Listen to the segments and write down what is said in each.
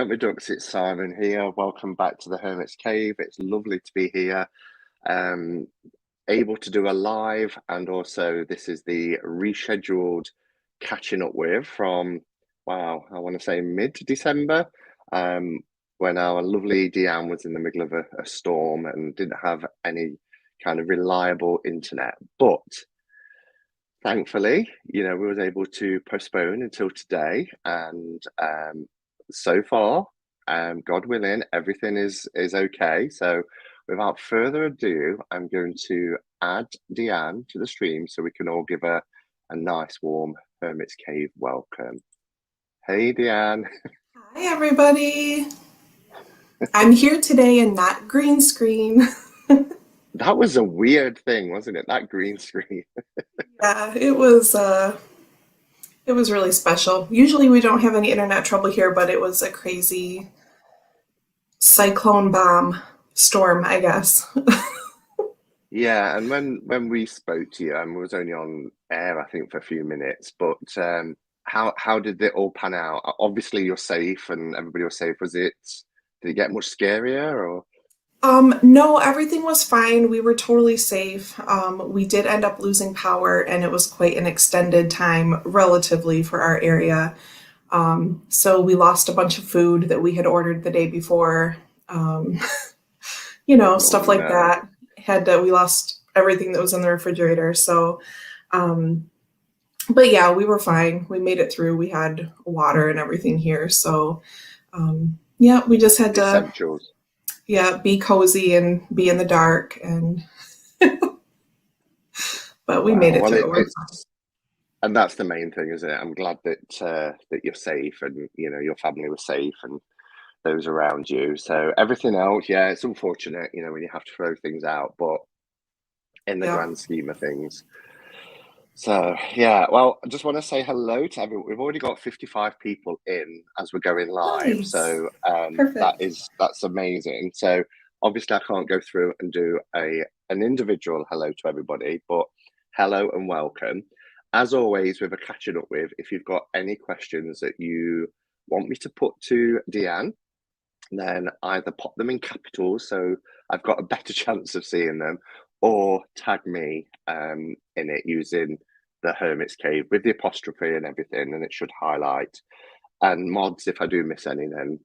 Redux, it's Simon here. Welcome back to the Hermit's Cave. It's lovely to be here, able to do a live, and also this is the rescheduled catching up with from, wow, I want to say mid-December, when our lovely Deanne was in the middle of a storm and didn't have any kind of reliable internet. But thankfully, we was able to postpone until today, and so far, God willing, everything is okay. So without further ado, I'm going to add Deanne to the stream so we can all give her a nice warm Hermit's Cave welcome. Hey, Deanne. Hi, everybody. I'm here today and not green screen. That was a weird thing, wasn't it? That green screen. Yeah, it was really special. Usually we don't have any internet trouble here, but it was a crazy cyclone bomb storm, I guess. Yeah, and when we spoke to you, and we was only on air, I think, for a few minutes, but how did it all pan out? Obviously, you're safe, and everybody was safe. Did it get much scarier, or? No, everything was fine. We were totally safe. We did end up losing power, and it was quite an extended time relatively for our area. So we lost a bunch of food that we had ordered the day before. Um, stuff like No. that. We lost everything that was in the refrigerator. So, um, but yeah, we were fine. We made it through. We had water and everything here. So, yeah, we just had to, Essentials. yeah, be cozy and be in the dark. But we made Wow. it Well, through. We're fine. and that's the main thing, isn't it? I'm glad that that you're safe, and your family was safe, and those around you. So everything else, yeah, it's unfortunate, when you have to throw things out, but in the Yeah. grand scheme of things. So yeah, well, I just want to say hello to everyone. We've already got 55 people in as we're going live, Nice. so Perfect. that's amazing. So obviously, I can't go through and do an individual hello to everybody, but hello and welcome. As always, with a catching up with, if you've got any questions that you want me to put to Deanne, then either pop them in capitals so I've got a better chance of seeing them, or tag me in it using the Hermit's Cave with the apostrophe and everything, and it should highlight. And mods, if I do miss any, then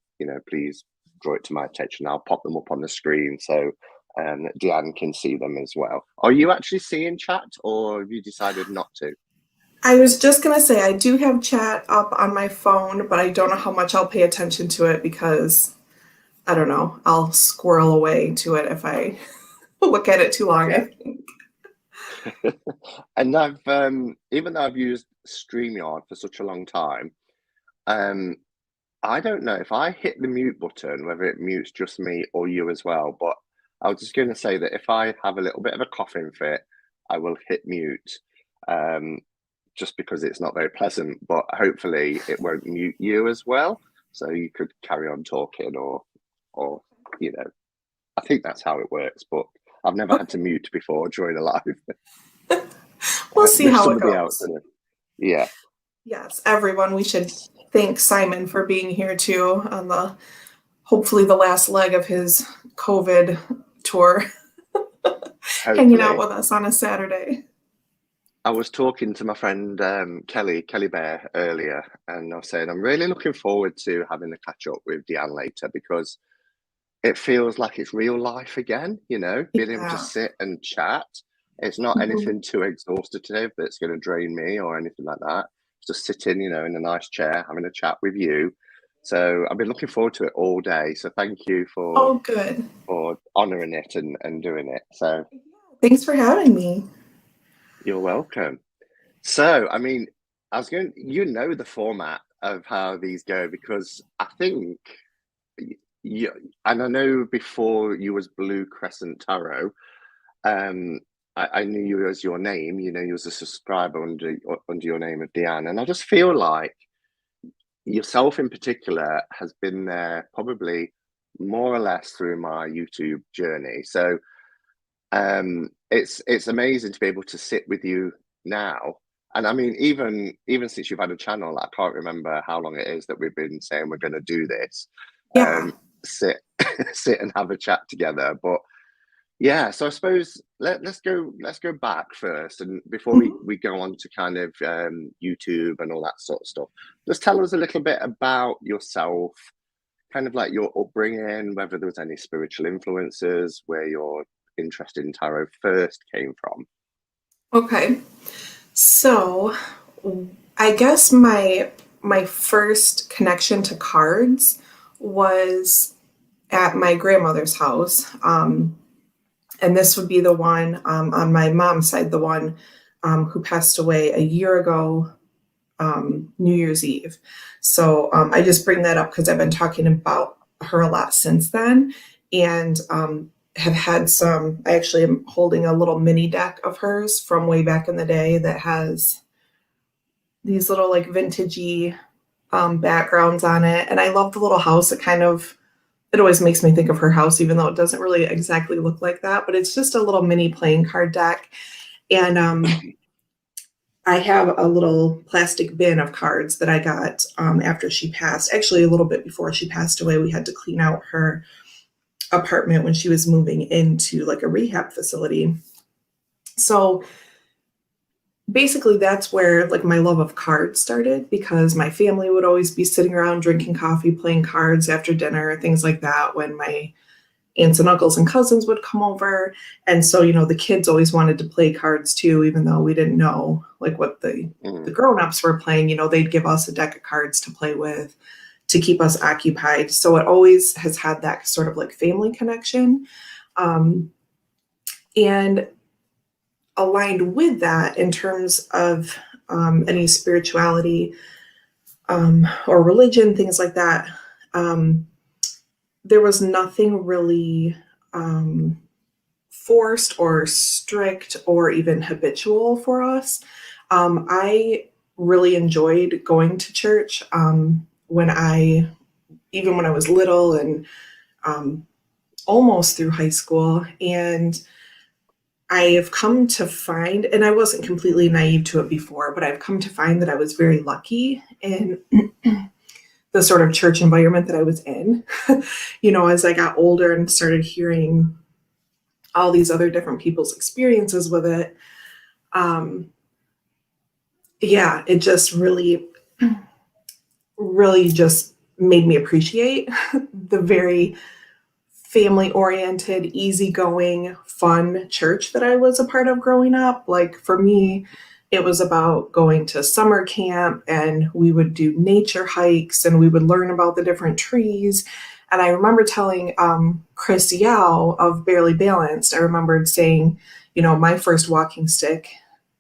please draw it to my attention. I'll pop them up on the screen so Deanne can see them as well. Are you actually seeing chat, or have you decided not to? I was just gonna say I do have chat up on my phone, but I don't know how much I'll pay attention to it because I don't know. I'll squirrel away to it if I look at it too long, I Yeah. think. And I've even though I've used StreamYard for such a long time, um, I don't know if I hit the mute button, whether it mutes just me or you as well. But I was just going to say that if I have a little bit of a coughing fit, I will hit mute, um, just because it's not very pleasant. But hopefully, it won't mute you as well, so you could carry on talking, or I think that's how it works. But I've never had to mute before during a live We'll see with how it somebody else. goes. Yeah. Yes, everyone, we should thank Simon for being here too on hopefully the last leg of his COVID tour, hanging out Hopefully. with us on a Saturday. I was talking to my friend Kelly Bear earlier, and I was saying I'm really looking forward to having a catch up with Deanne later because it feels like it's real life again, being able to Yeah. sit and chat. It's not Mhm. anything too exhaustive that's going to drain me or anything like that. It's just sitting, in a nice chair, having a chat with you. So I've been looking forward to it all day. So thank you Oh, good. for honouring it and doing it. So Thanks for having me. you're welcome. So, I mean, you know the format of how these go because I think you, and I know before you was Blue Crescent Tarot, um, I knew you as your name, you was a subscriber under your name of Deanne, and I just feel like yourself in particular has been there probably more or less through my YouTube journey. So it's amazing to be able to sit with you now. And I mean, even since you've had a channel, I can't remember how long it is that we've been saying we're going to do this. Yeah. Sit sit and have a chat together. But yeah, so I suppose let's go back first, and before we Mhm. we go on to kind of YouTube and all that sort of stuff, just tell us a little bit about yourself, kind of like your upbringing, whether there was any spiritual influences, where your interest in tarot first came from. Okay. So I guess my first connection to cards was at my grandmother's house. And this would be the one on my mom's side, the one who passed away a year ago, New Year's Eve. So I just bring that up because I've been talking about her a lot since then, and have had some. I actually am holding a little mini deck of hers from way back in the day that has these little like vintagey backgrounds on it, and I love the little house. It always makes me think of her house, even though it doesn't really exactly look like that. But it's just a little mini playing card deck, and I have a little plastic bin of cards that I got after she passed. Actually, a little bit before she passed away, we had to clean out her apartment when she was moving into like a rehab facility. So basically, that's where like my love of cards started because my family would always be sitting around drinking coffee, playing cards after dinner, things like that. When my aunts and uncles and cousins would come over. And so, the kids always wanted to play cards too, even though we didn't know like what the Mm, grown-ups were playing. They'd give us a deck of cards to play with to keep us occupied. So it always has had that sort of like family connection. Um, and aligned with that in terms of any spirituality or religion, things like that. Um, there was nothing really forced or strict or even habitual for us. I really enjoyed going to church even when I was little and um, almost through high school. And I have come to find, and I wasn't completely naive to it before, but I've come to find that I was very lucky in the sort of church environment that I was in. As I got older and started hearing all these other different people's experiences with it, um, yeah, it just really, really just made me appreciate the very family oriented, easygoing, fun church that I was a part of growing up. Like for me, it was about going to summer camp and we would do nature hikes and we would learn about the different trees. And I remember telling Chris Yao of Barely Balanced, I remembered saying, my first walking stick,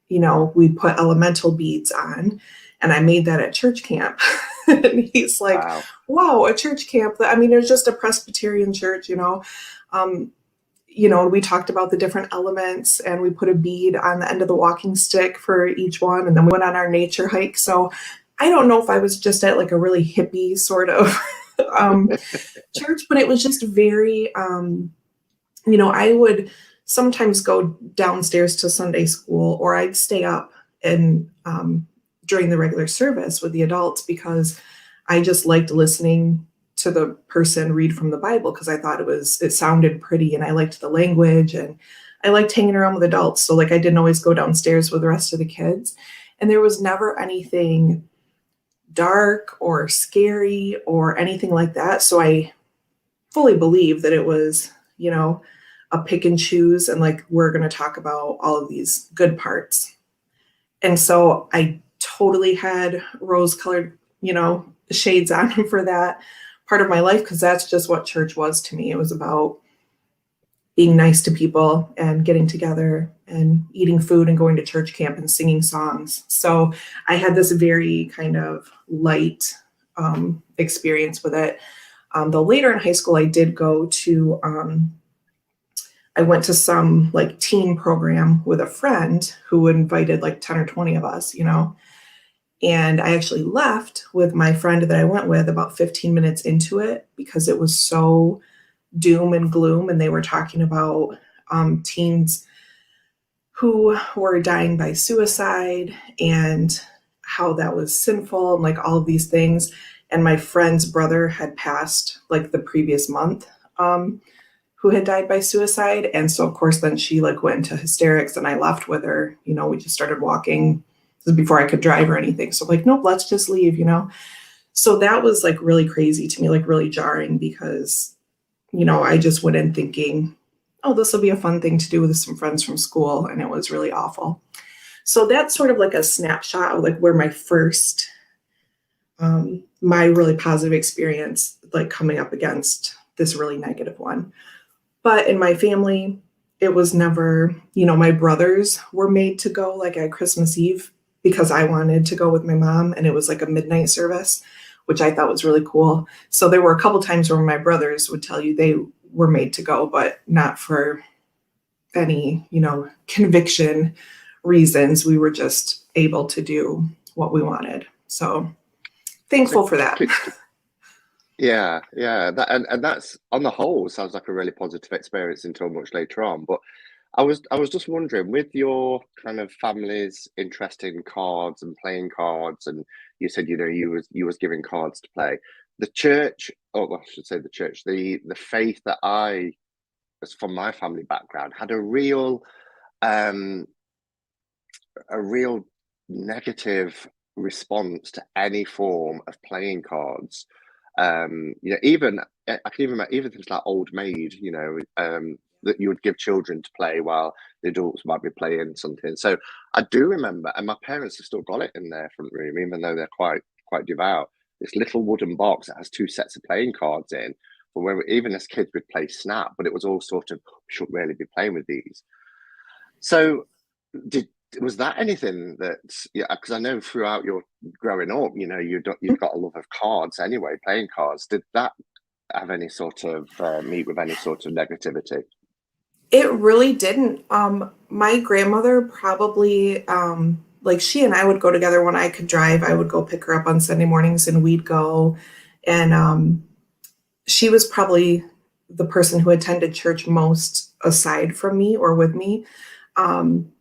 we put elemental beads on, and I made that at church camp. And he's like, wow. wow, a church camp. I mean, there's just a Presbyterian church, Um, we talked about the different elements and we put a bead on the end of the walking stick for each one. And then we went on our nature hike. So I don't know if I was just at like a really hippie sort of um, church, but it was just very, I would sometimes go downstairs to Sunday school or I'd stay up and during the regular service with the adults because I just liked listening to the person read from the Bible because I thought it sounded pretty and I liked the language and I liked hanging around with adults. So like I didn't always go downstairs with the rest of the kids. And there was never anything dark or scary or anything like that. So I fully believe that it was, a pick and choose and like we're going to talk about all of these good parts. And so I totally had rose colored, shades on for that part of my life because that's just what church was to me. It was about being nice to people and getting together and eating food and going to church camp and singing songs. So I had this very kind of light experience with it. Though later in high school, I went to some like teen program with a friend who invited like 10 or 20 of us, and I actually left with my friend that I went with about 15 minutes into it because it was so doom and gloom, and they were talking about teens who were dying by suicide and how that was sinful and like all of these things. And my friend's brother had passed like the previous month, who had died by suicide. And so of course then she like went into hysterics and I left with her. We just started walking. This is before I could drive or anything. So like, nope, let's just leave. So that was like really crazy to me, like really jarring because, I just went in thinking, oh, this will be a fun thing to do with some friends from school. And it was really awful. So that's sort of like a snapshot of like where my first, my really positive experience, like coming up against this really negative one. But in my family, it was never, my brothers were made to go like at Christmas Eve because I wanted to go with my mom. And it was like a midnight service, which I thought was really cool. So there were a couple times where my brothers would tell you they were made to go, but not for any, conviction reasons. We were just able to do what we wanted. So thankful for that. Yeah. That and that's on the whole sounds like a really positive experience until much later on. But I was just wondering, with your kind of family's interest in cards and playing cards, and you said you was given cards to play. The church, or well, I should say the church, the faith that I, as from my family background, had um a real negative response to any form of playing cards. Even I can even things like Old Maid, that you would give children to play while the adults might be playing something. So I do remember, and my parents have still got it in their front room, even though they're quite devout. This little wooden box that has two sets of playing cards in, for when even as kids we'd play Snap, but it was all sort of, we shouldn't really be playing with these. So did was that anything that, yeah, because I know throughout your growing up, you've got a love of cards anyway, playing cards. Did that have any sort of meet with any sort of negativity? It really didn't. My grandmother probably, like she and I would go together when I could drive. I would go pick her up on Sunday mornings and we'd go. And she was probably the person who attended church most aside from me or with me. Um,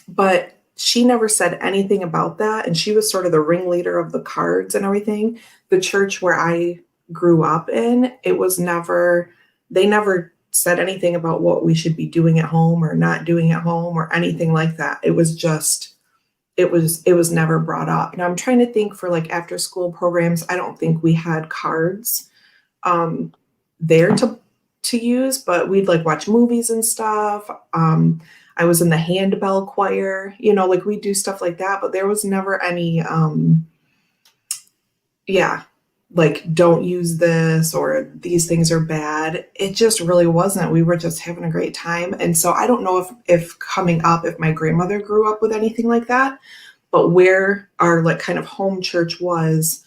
but she never said anything about that. And she was sort of the ringleader of the cards and everything. The church where I grew up in, they never said anything about what we should be doing at home or not doing at home or anything like that. It was never brought up. Now I'm trying to think for like after school programs. I don't think we had cards there to use, but we'd like watch movies and stuff. I was in the handbell choir, like we do stuff like that, but there was never any, yeah, like don't use this or these things are bad. It just really wasn't. We were just having a great time. And so I don't know if coming up, if my grandmother grew up with anything like that, but where our like kind of home church was,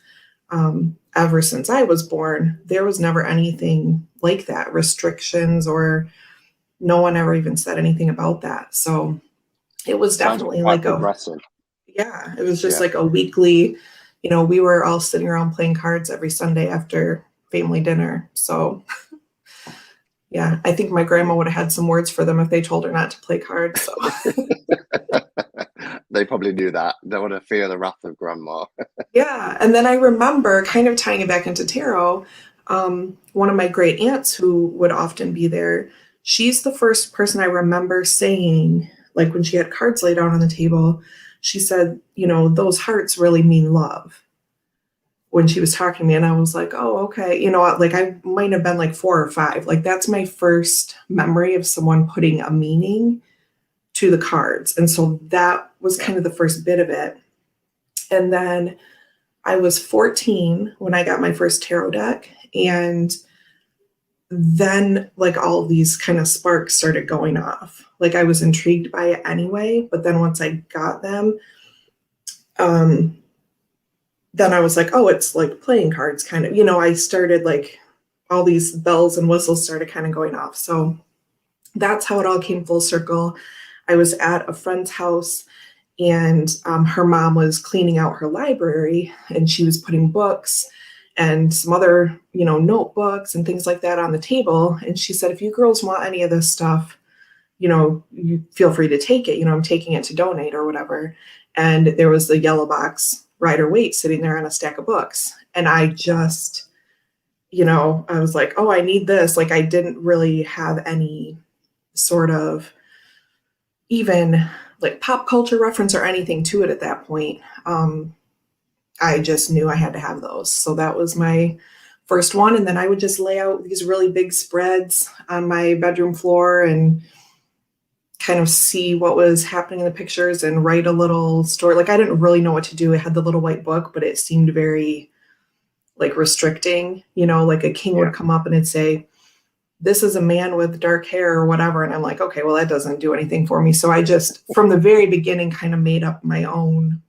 ever since I was born, there was never anything like that, restrictions, or no one ever even said anything about that. So it was Sounds definitely quite like progressive. yeah, it was just Yeah. like a weekly, we were all sitting around playing cards every Sunday after family dinner. So yeah, I think my grandma would have had some words for them if they told her not to play cards. So They probably knew that. They want to fear the wrath of grandma. yeah. And then I remember kind of tying it back into tarot. One of my great aunts who would often be there, she's the first person I remember saying, like when she had cards laid out on the table, she said, those hearts really mean love when she was talking to me. And I was like, oh, okay. Like I might have been like 4 or 5. Like that's my first memory of someone putting a meaning to the cards. And so that was kind of the first bit of it. And then I was 14 when I got my first tarot deck. And then like all of these kind of sparks started going off. Like I was intrigued by it anyway. But then once I got them, then I was like, oh, it's like playing cards kind of, I started like all these bells and whistles started kind of going off. So that's how it all came full circle. I was at a friend's house and her mom was cleaning out her library and she was putting books and some other, notebooks and things like that on the table. And she said, if you girls want any of this stuff, you feel free to take it. I'm taking it to donate or whatever. And there was the yellow box Rider Waite sitting there on a stack of books. And I just, I was like, oh, I need this. Like, I didn't really have any sort of even like pop culture reference or anything to it at that point. I just knew I had to have those. So that was my first one. And then I would just lay out these really big spreads on my bedroom floor and kind of see what was happening in the pictures and write a little story. Like, I didn't really know what to do. I had the little white book, but it seemed very like restricting, like a king would come up and it'd say, this is a man with dark hair or whatever. And I'm like, okay, well, that doesn't do anything for me. So I just, from the very beginning, kind of made up my own,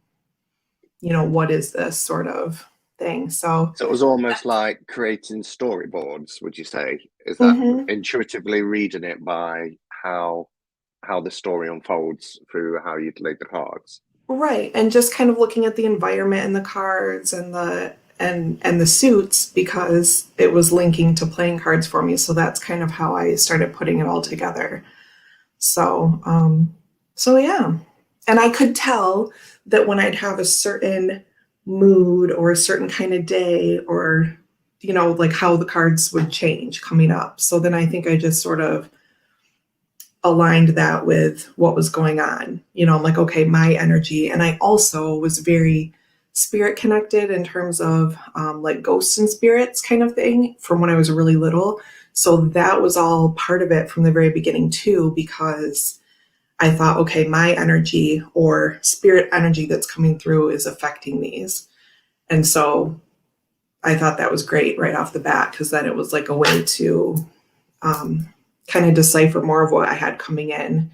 what is this sort of thing. So it was almost like creating storyboards, would you say? Is that mhm. intuitively reading it by how the story unfolds through how you'd laid the cards? Right. And just kind of looking at the environment and the cards and the suits, because it was linking to playing cards for me. So that's kind of how I started putting it all together. So so yeah. And I could tell that when I'd have a certain mood or a certain kind of day, or like how the cards would change coming up. So then I think I just sort of aligned that with what was going on. I'm like, okay, my energy. And I also was very spirit connected in terms of like ghosts and spirits kind of thing from when I was really little. So that was all part of it from the very beginning too, because I thought, okay, my energy or spirit energy that's coming through is affecting these. And so I thought that was great right off the bat, because then it was like a way to kind of decipher more of what I had coming in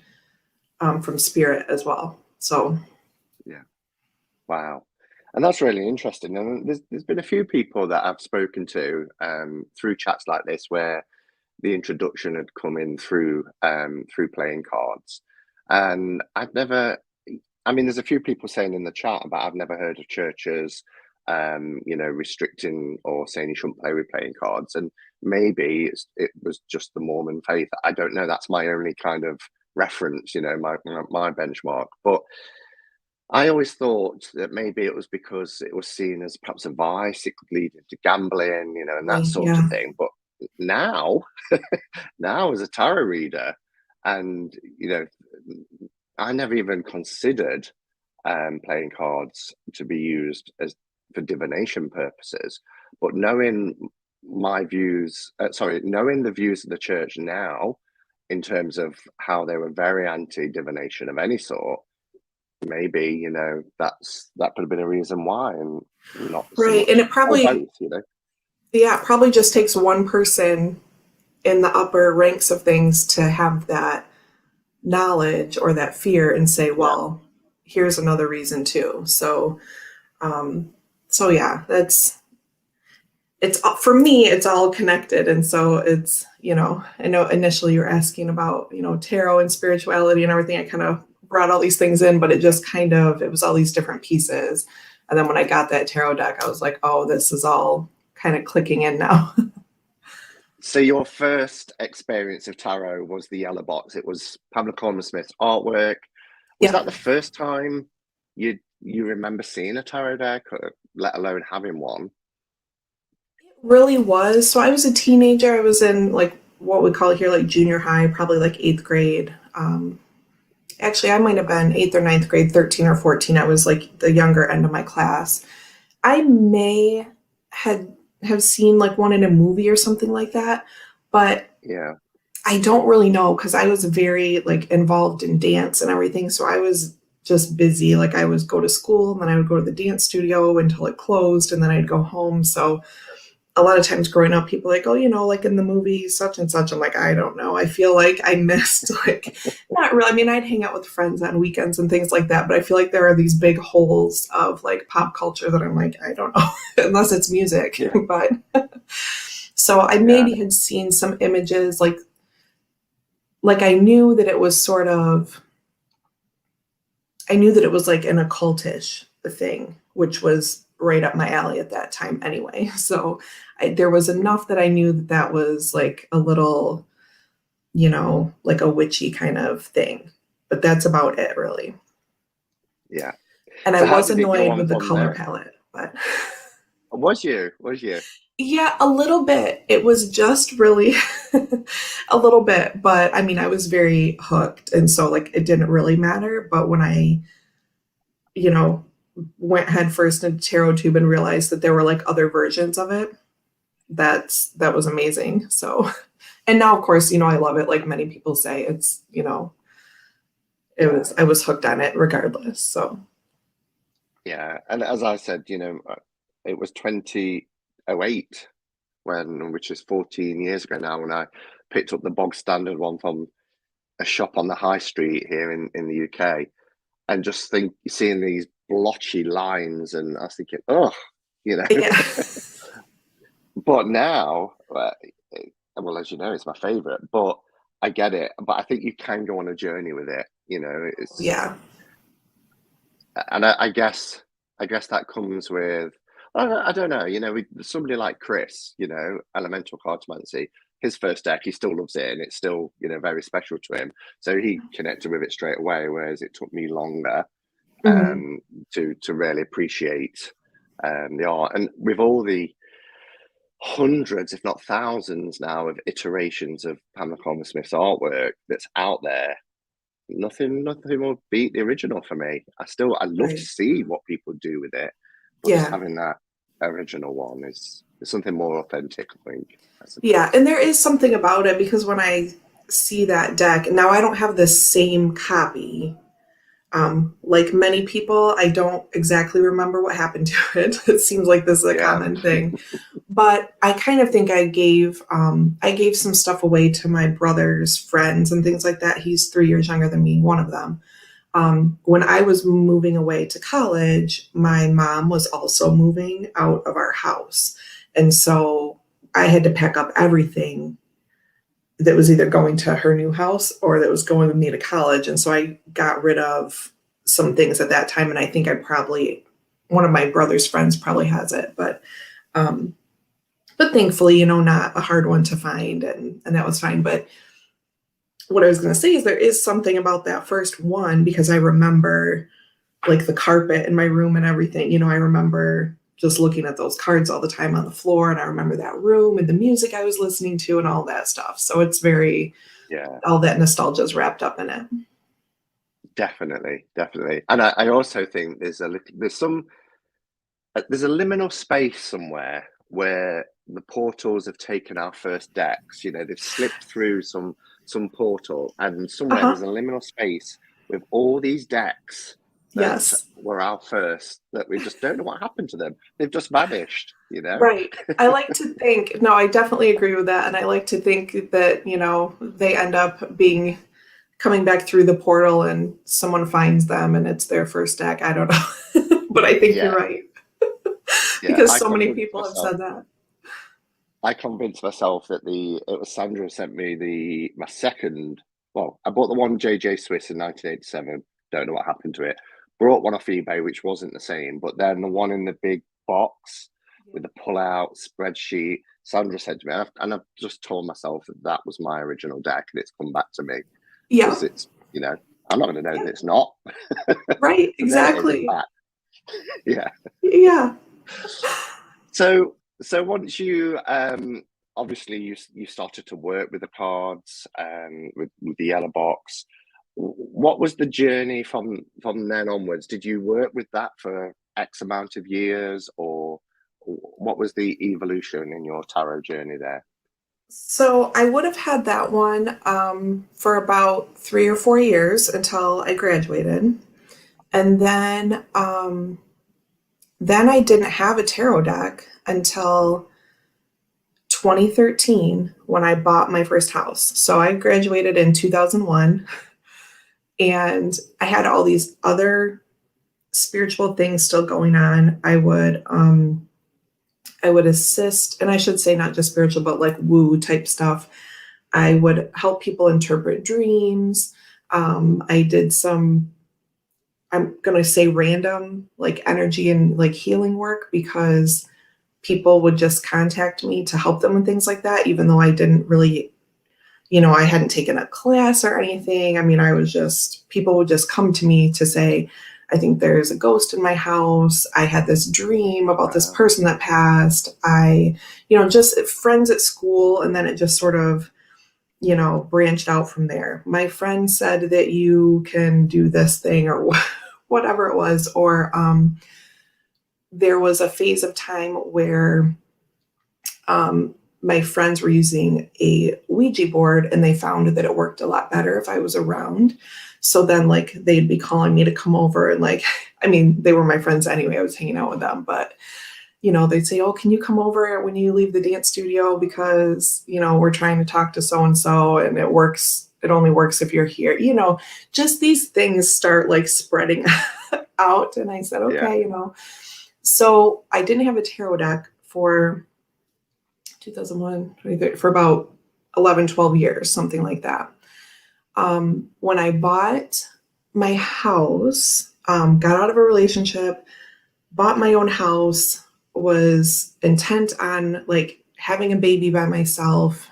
from spirit as well. So, Yeah. Wow. And that's really interesting. And there's been a few people that I've spoken to through chats like this where the introduction had come in through playing cards. And I've never, I mean, there's a few people saying in the chat about I've never heard of churches restricting or saying you shouldn't play with playing cards. And maybe it was just the Mormon faith. I don't know. That's my only kind of reference, my benchmark. But I always thought that maybe it was because it was seen as perhaps a vice. It could lead into gambling, and that sort of yeah. thing. But now, now as a tarot reader, and I never even considered playing cards to be used as for divination purposes. But knowing knowing the views of the church now, in terms of how they were very anti-divination of any sort, maybe that could have been a reason why, and not so Right. And much, it or probably, both. yeah, it probably just takes one person in the upper ranks of things to have that knowledge or that fear and say, Yeah. well, here's another reason too. So, so yeah, it's for me, it's all connected. And so it's, I know initially you're asking about, tarot and spirituality and everything. I kind of brought all these things in, but it just it was all these different pieces. And then when I got that tarot deck, I was like, oh, this is all kind of clicking in now. So your first experience of tarot was the yellow box. It was Pamela Coleman Smith's artwork. Was Yeah. that the first time you remember seeing a tarot deck, or let alone having one? Really was. So I was a teenager. I was in like what we call here like junior high, probably like eighth grade. Actually, I might have been eighth or ninth grade, 13 or 14. I was like the younger end of my class. I may had have seen like one in a movie or something like that, but Yeah. I don't really know because I was very like involved in dance and everything. So I was just busy. Like I would go to school and then I would go to the dance studio until it closed and then I'd go home. So a lot of times growing up, people are like, oh, like in the movie such and such. I'm like, I don't know. I feel like I missed like not really. I mean, I'd hang out with friends on weekends and things like that, but I feel like there are these big holes of like pop culture that I'm like, I don't know, unless it's music. Yeah. But so I Yeah. maybe had seen some images like I knew that it was sort of I knew that it was like an occultish thing, which was right up my alley at that time anyway. So there was enough that I knew that that was like a little, like a witchy kind of thing. But that's about it, really. Yeah. And I So how was did it go annoyed on with the from color there? palette, but Was you? Was you? yeah, a little bit. It was just really a little bit, but I mean, I was very hooked. And so, like, it didn't really matter. But when I, you know, went headfirst into Tarot Tube and realized that there were like other versions of it, that was amazing. So, and now, of course, I love it. Like many people say, it's, Yeah. I was hooked on it regardless. So, Yeah. And as I said, it was 2008 which is 14 years ago now, when I picked up the bog standard one from a shop on the high street here in the UK, and just seeing these blotchy lines, and I was thinking, oh, you know. yeah. But now, well, as you know, it's my favorite. But I get it. But I think you can go on a journey with it. Yeah. And I guess that comes with. I don't know. With somebody like Chris, Elemental Cartomancy, his first deck, he still loves it, and it's still, very special to him. So he connected with it straight away, whereas it took me longer Hmm. to really appreciate the art. And with all the hundreds, if not thousands now, of iterations of Pamela Colman Smith's artwork that's out there, nothing will beat the original for me. I love to Right. see what people do with it, but just Yeah. having that original one is something more authentic, I think, I Yeah, suppose. and there is something about it because when I see that deck, now I don't have the same copy. Like many people, I don't exactly remember what happened to it. It seems like this is a Yeah, common thing, but I kind of think I gave some stuff away to my brother's friends and things like that. He's 3 years younger than me, one of them. When I was moving away to college, my mom was also moving out of our house, and so I had to pack up everything that was either going to her new house or that was going with me to college. And so I got rid of some things at that time. And I think one of my brother's friends probably has it, um, but thankfully, not a hard one to find. And that was fine. But what I was going to say is there is something about that first one because I remember like the carpet in my room and everything. I remember just looking at those cards all the time on the floor. And I remember that room and the music I was listening to and all that stuff. So it's very, yeah, all that nostalgia is wrapped up in it. definitely, definitely. And I also think there's a liminal space somewhere where the portals have taken our first decks. They've slipped through some portal, and Uh somewhere there's huh. a liminal space with all these decks that Yes. were our first, that we just don't know what happened to them. They've just vanished. Right. I like to think, no, I definitely agree with that. And I like to think that, they end up coming back through the portal and someone finds them and it's their first deck. I don't know. But I think you're Yeah, right yeah. because so many people have said that. I convinced myself that it was Sandra who sent me my second. Well, I bought the one JJ Swiss in 1987. Don't know what happened to it. Brought one off eBay, which wasn't the same. But then the one in the big box with the pull-out spreadsheet. Sandra said to me, and I've just told myself that was my original deck, and it's come back to me Yeah. because I'm not going to know that it's not. Right. So there it is. It's Exactly. back. Yeah. Yeah. So once you obviously you started to work with the cards with the yellow box. What was the journey from then onwards? Did you work with that for X amount of years, or what was the evolution in your tarot journey there? So I would have had that one for about 3 or 4 years until I graduated. And then I didn't have a tarot deck until 2013 when I bought my first house. So I graduated in 2001 and I had all these other spiritual things still going on. I would assist, and I should say not just spiritual, but like woo type stuff. I would help people interpret dreams. I did some I'm going to say random, like energy and like healing work, because people would just contact me to help them with things like that, even though I didn't really, I hadn't taken a class or anything. I mean, people would just come to me to say, I think there's a ghost in my house. I had this dream about this Wow. person that passed. Just friends at school. And then it just sort of, branched out from there. My friend said that you can do this thing or whatever it was. Or there was a phase of time where my friends were using a Ouija board and they found that it worked a lot better if I was around. So then like they'd be calling me to come over and like, I mean, they were my friends anyway. I was hanging out with them, but they'd say, "Oh, can you come over when you leave the dance studio? Because, we're trying to talk to so-and-so and it works. It only works if you're here." Just these things start like spreading out. And I said, Yeah. okay. So I didn't have a tarot deck for 2001, for about 11, 12 years, something like that. When I bought my house, got out of a relationship, bought my own house, was intent on like having a baby by myself,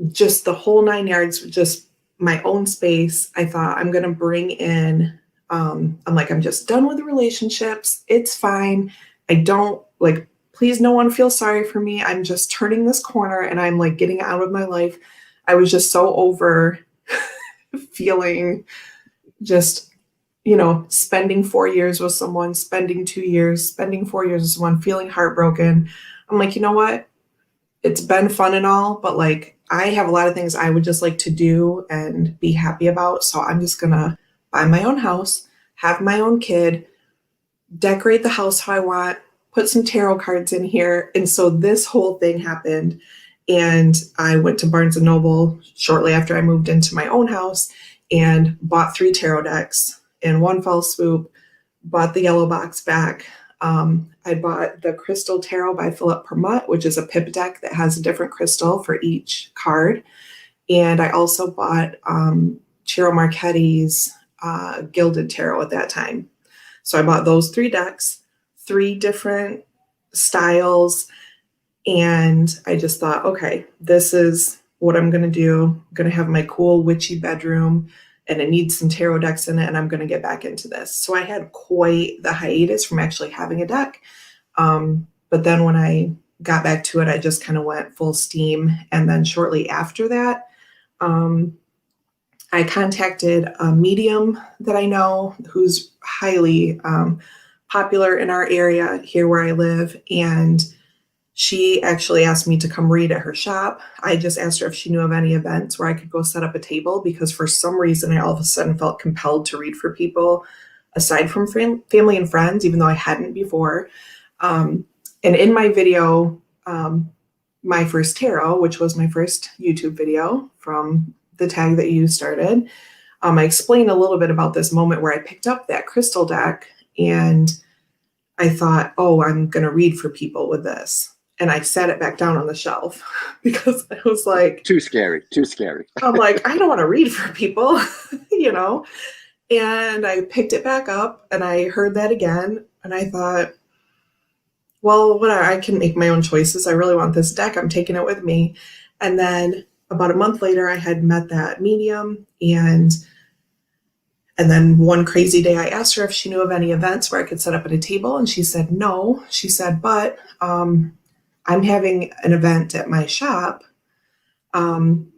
just the whole 9 yards, just my own space. I thought I'm going to bring in, I'm just done with the relationships. It's fine. I don't like, please, no one feel sorry for me. I'm just turning this corner and I'm like getting out of my life. I was just so over feeling just, spending 4 years with someone, spending 2 years, spending 4 years with someone, feeling heartbroken. I'm like, you know what? It's been fun and all, but like I have a lot of things I would just like to do and be happy about. So I'm just going to buy my own house, have my own kid, decorate the house how I want, put some tarot cards in here. And so this whole thing happened. And I went to Barnes and Noble shortly after I moved into my own house and bought 3 tarot decks in one fell swoop, bought the yellow box back. I bought the Crystal Tarot by Philip Permut, which is a pip deck that has a different crystal for each card. And I also bought Ciro Marchetti's Gilded Tarot at that time. So I bought those 3 decks, 3 different styles. And I just thought, okay, this is what I'm going to do. I'm going to have my cool witchy bedroom and it needs some tarot decks in it. And I'm going to get back into this. So I had quite the hiatus from actually having a deck. But then when I got back to it, I just kind of went full steam. And then shortly after that, I contacted a medium that I know who's highly popular in our area here where I live. And she actually asked me to come read at her shop. I just asked her if she knew of any events where I could go set up a table, because for some reason I all of a sudden felt compelled to read for people aside from family and friends, even though I hadn't before. And in my video, my first tarot, which was my first YouTube video from the tag that you started, I explained a little bit about this moment where I picked up that crystal deck and I thought, oh, I'm going to read for people with this. And I sat it back down on the shelf because I was like, Too scary. I'm like, I don't want to read for people, And I picked it back up and I heard that again. And I thought, well, whatever, I can make my own choices. I really want this deck. I'm taking it with me. And then about a month later, I had met that medium. And then one crazy day, I asked her if she knew of any events where I could set up at a table. And she said, no. She said, but I'm having an event at my shop. And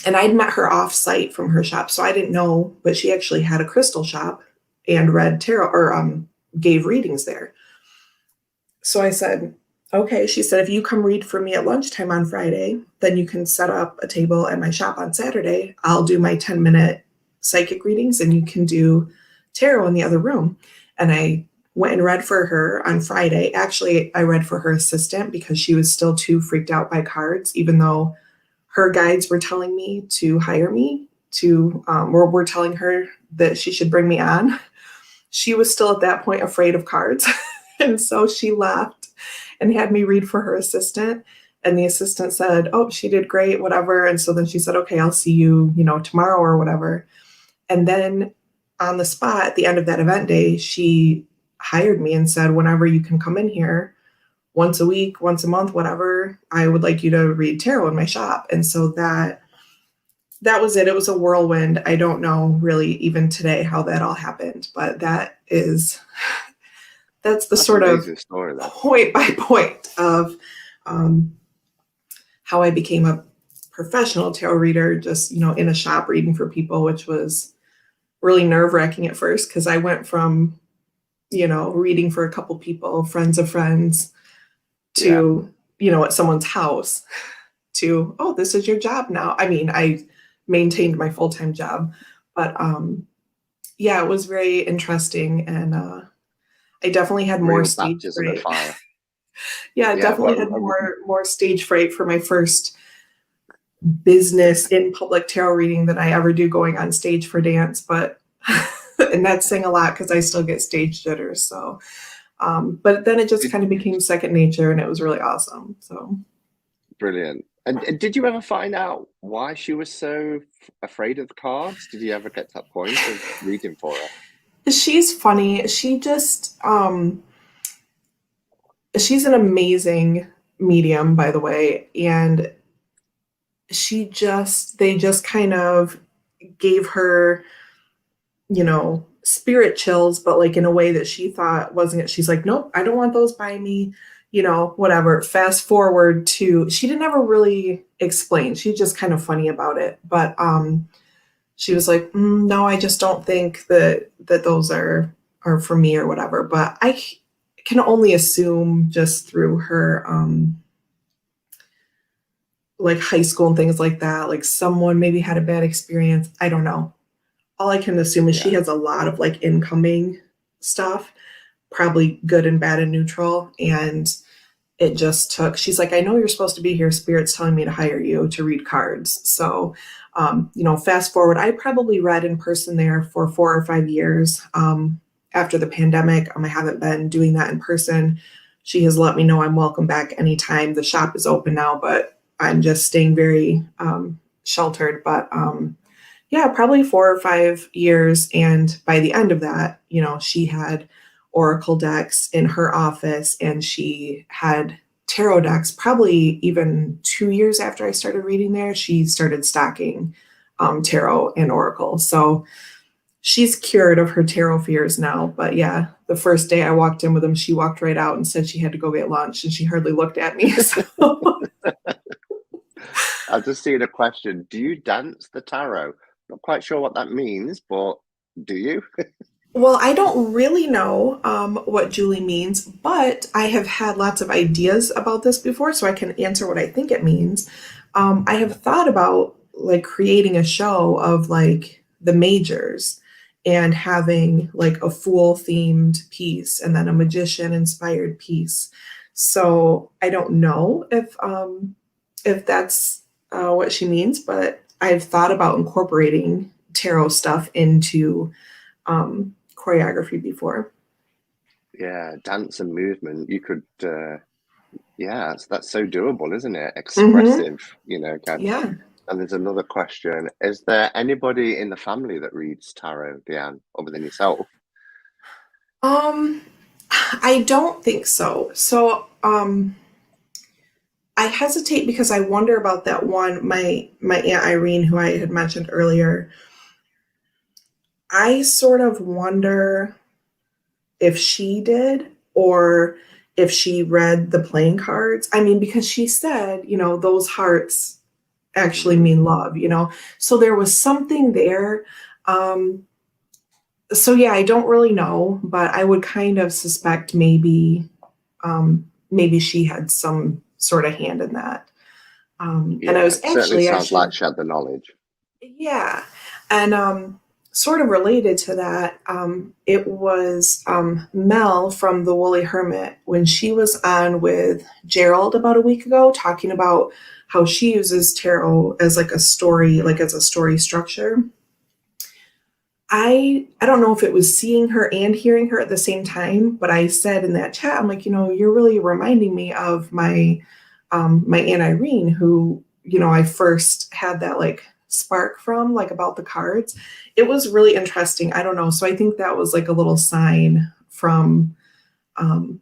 I'd met her off site from her shop. So I didn't know, but she actually had a crystal shop and read tarot or gave readings there. So I said, okay. She said, if you come read for me at lunchtime on Friday, then you can set up a table at my shop on Saturday. I'll do my 10-minute psychic readings and you can do tarot in the other room. And I went and read for her on Friday. Actually, I read for her assistant because she was still too freaked out by cards, even though her guides were telling me to hire me or were telling her that she should bring me on. She was still at that point afraid of cards. And so she left and had me read for her assistant. And the assistant said, oh, she did great, whatever. And so then she said, okay, I'll see you, tomorrow or whatever. And then on the spot at the end of that event day, she hired me and said, whenever you can come in here, once a week, once a month, whatever, I would like you to read tarot in my shop. And so that was it. It was a whirlwind. I don't know really even today how that all happened, but that's the That's sort an of amazing story, though. point by point of how I became a professional tarot reader, just, in a shop reading for people, which was really nerve-wracking at first because I went from, reading for a couple people, friends of friends, to, at someone's house to, oh, this is your job now. I mean, I maintained my full-time job, but yeah, it was very interesting. And I definitely had more Real stage baptism of fright. fire. Yeah, Yeah, definitely had more stage fright for my first business in public tarot reading than I ever do going on stage for dance. But and that's saying a lot because I still get stage jitters. So, but then it just kind of became second nature, and it was really awesome. So brilliant. And did you ever find out why she was so afraid of the cards? Did you ever get to that point of reading for her? she's funny. She's an amazing medium, by the way, and they just kind of gave her, spirit chills, but like in a way that she thought wasn't it. She's like, nope, I don't want those by me, whatever. Fast forward to, she didn't ever really explain. She's just kind of funny about it. But she was like, no, I just don't think that those are for me or whatever. But I can only assume just through her like high school and things like that, like someone maybe had a bad experience. I don't know. All I can assume is she Yeah. has a lot of like incoming stuff, probably good and bad and neutral. And it just took, she's like, I know you're supposed to be here. Spirit's telling me to hire you to read cards. So, fast forward, I probably read in person there for 4 or 5 years. After the pandemic, I haven't been doing that in person. She has let me know I'm welcome back anytime. The shop is open now, but I'm just staying very sheltered. But yeah, probably 4 or 5 years. And by the end of that, she had oracle decks in her office and she had tarot decks. Probably even 2 years after I started reading there, she started stocking tarot and oracle. So she's cured of her tarot fears now. But yeah, the first day I walked in with them, she walked right out and said she had to go get lunch and she hardly looked at me. So. I've just seen a question. Do you dance the tarot? Not quite sure what that means, but do you? Well, I don't really know what Julie means, but I have had lots of ideas about this before, so I can answer what I think it means. I have thought about like creating a show of like the majors and having like a fool themed piece and then a magician inspired piece. So I don't know if that's what she means, but I've thought about incorporating tarot stuff into choreography before. Yeah, dance and movement. You could, yeah, that's so doable, isn't it? Mm-hmm. Expressive, kind. Yeah. And there's another question. Is there anybody in the family that reads tarot, Deanne, other than yourself? Um, I don't think so. So, I hesitate because I wonder about that one, my Aunt Irene, who I had mentioned earlier. I sort of wonder if she did or if she read the playing cards. I mean, because she said, those hearts actually mean love, So there was something there. So yeah, I don't really know, but I would kind of suspect maybe she had some sort of hand in that. And I Yeah, was it certainly sounds actually, like she had the knowledge. yeah. And sort of related to that, it was Mel from The Woolly Hermit when she was on with Gerald about a week ago talking about how she uses tarot as like a story, like as a story structure. I don't know if it was seeing her and hearing her at the same time, but I said in that chat, I'm like, you're really reminding me of my Aunt Irene, who, I first had that like spark from, like about the cards. It was really interesting. I don't know. So I think that was like a little sign um,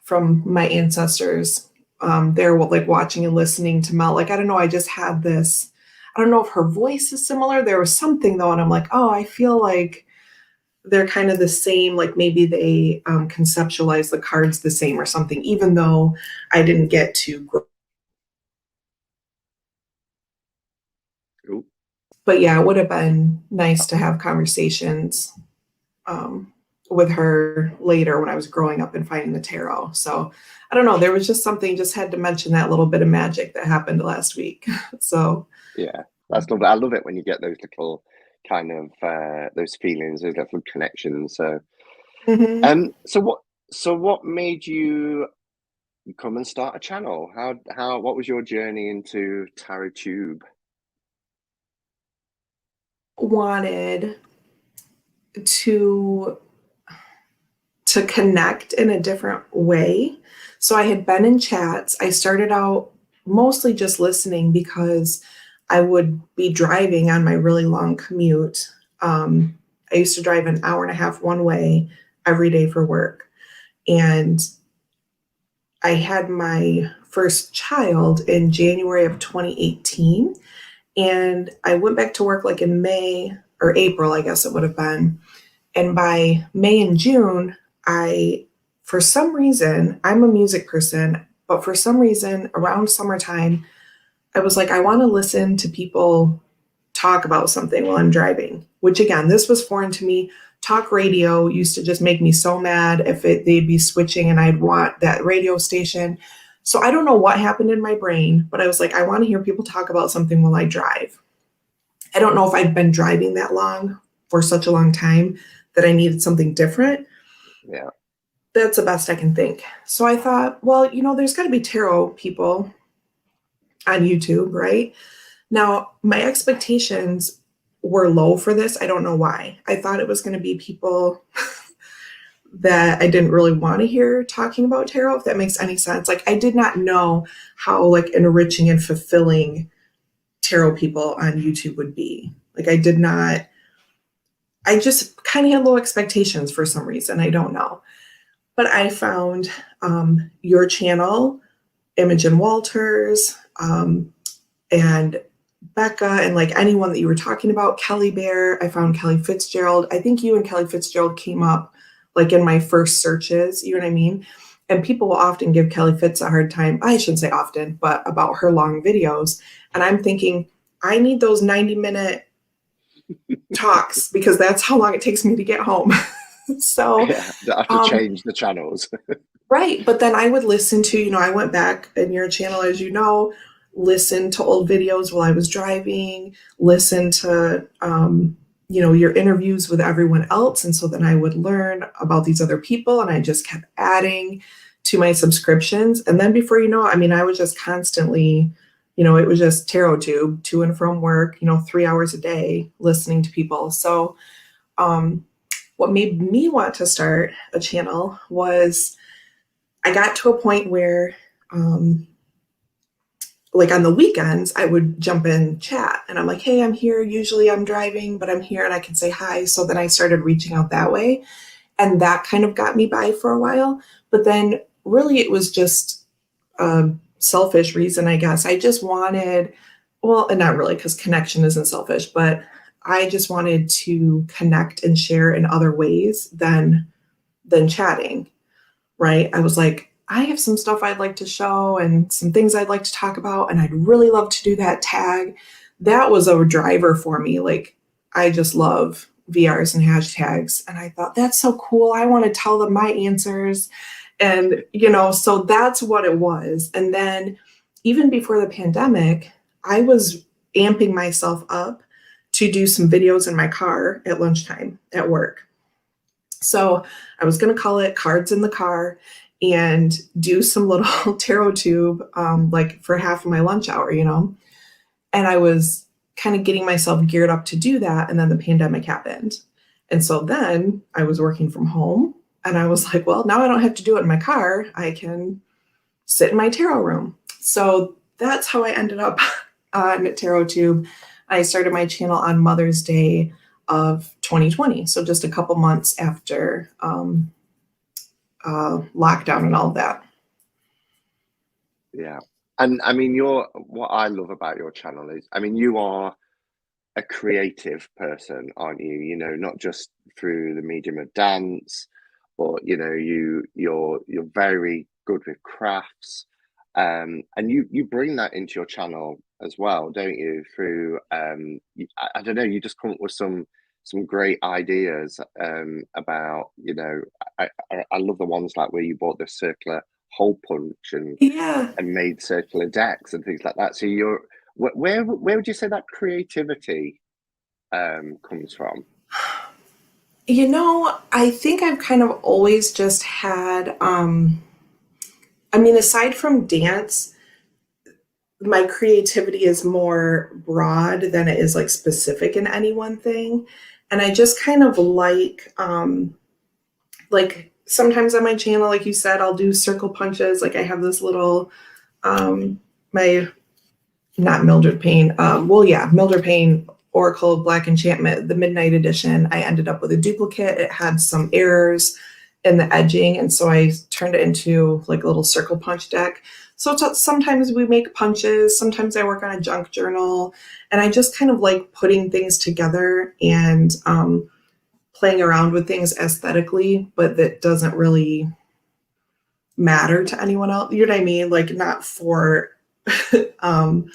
from my ancestors. They're like watching and listening to Mel. Like, I don't know. I just had this, I don't know if her voice is similar. There was something though. And I'm like, oh, I feel like they're kind of the same. Like maybe they conceptualize the cards the same or something, even though I didn't get to grow. Cool. But yeah, it would have been nice to have conversations um, with her later when I was growing up and finding the tarot. So I don't know. There was just something, just had to mention that little bit of magic that happened last week. So Yeah, that's lovely. I love it when you get those little kind of those feelings, those little connections. So, mhm. so what made you come and start a channel? What was your journey into Tarot Tube? Wanted to connect in a different way. So I had been in chats. I started out mostly just listening because I would be driving on my really long commute. I used to drive an hour and a half one way every day for work. And I had my first child in January of 2018. And I went back to work like in May or April, I guess it would have been. And by May and June, for some reason, I'm a music person, but for some reason around summertime, I was like, I want to listen to people talk about something while I'm driving, which again, this was foreign to me. Talk radio used to just make me so mad if they'd be switching and I'd want that radio station. So I don't know what happened in my brain, but I was like, I want to hear people talk about something while I drive. I don't know if I'd been driving that long for such a long time that I needed something different. Yeah. That's the best I can think. So I thought, well, there's got to be tarot people on YouTube, right? Now, my expectations were low for this. I don't know why. I thought it was going to be people that I didn't really want to hear talking about tarot, if that makes any sense. Like, I did not know how like enriching and fulfilling tarot people on YouTube would be. Like, I just kind of had low expectations for some reason. I don't know. But I found your channel, Imogen Walters, and Becca, and like anyone that you were talking about, Kelly Bear. I found Kelly Fitzgerald. I think you and Kelly Fitzgerald came up like in my first searches, you know what I mean? And people will often give Kelly Fitz a hard time. I shouldn't say often, but about her long videos. And I'm thinking, I need those 90-minute talks because that's how long it takes me to get home. So, Yeah, I have to change the channels. right. But then I would listen to, I went back in your channel, as you know, listen to old videos while I was driving, listen to, your interviews with everyone else. And so then I would learn about these other people and I just kept adding to my subscriptions. And then before you know it, I was just constantly, it was just tarot tube to and from work, 3 hours a day listening to people. So, what made me want to start a channel was I got to a point where, like on the weekends, I would jump in chat and I'm like, hey, I'm here. Usually I'm driving, but I'm here and I can say hi. So then I started reaching out that way. And that kind of got me by for a while. But then really it was just a selfish reason, I guess. I just wanted, well, and not really because connection isn't selfish, but I just wanted to connect and share in other ways than chatting, right? I was like, I have some stuff I'd like to show and some things I'd like to talk about, and I'd really love to do that tag. That was a driver for me. Like, I just love VRs and hashtags. And I thought, that's so cool. I want to tell them my answers. And, so that's what it was. And then even before the pandemic, I was amping myself up to do some videos in my car at lunchtime at work. So I was going to call it Cards in the Car and do some little tarot tube, like for half of my lunch hour, And I was kind of getting myself geared up to do that. And then the pandemic happened. And so then I was working from home and I was like, well, now I don't have to do it in my car. I can sit in my tarot room. So that's how I ended up on tarot tube. I started my channel on Mother's Day of 2020, so just a couple months after lockdown and all of that. Yeah. And I mean, what I love about your channel is, I mean, you are a creative person, aren't you? You know, not just through the medium of dance, but you know, you're very good with crafts, and you bring that into your channel as well, don't you? Through I don't know, you just come up with some great ideas about, you know, I love the ones like where you bought the circular hole punch Yeah. and made circular decks and things like that. So you're where would you say that creativity comes from? You know, I think I've kind of always just had, I mean, aside from dance, my creativity is more broad than it is like specific in any one thing. And I just kind of like sometimes on my channel, like you said, I'll do circle punches. Like I have this little, my not Mildred Payne. Well, yeah, Mildred Payne Oracle of Black Enchantment, the Midnight Edition. I ended up with a duplicate. It had some errors in the edging, and so I turned it into like a little circle punch deck. So sometimes we make punches. Sometimes I work on a junk journal, and I just kind of like putting things together and playing around with things aesthetically, but that doesn't really matter to anyone else. You know what I mean? Like not for um,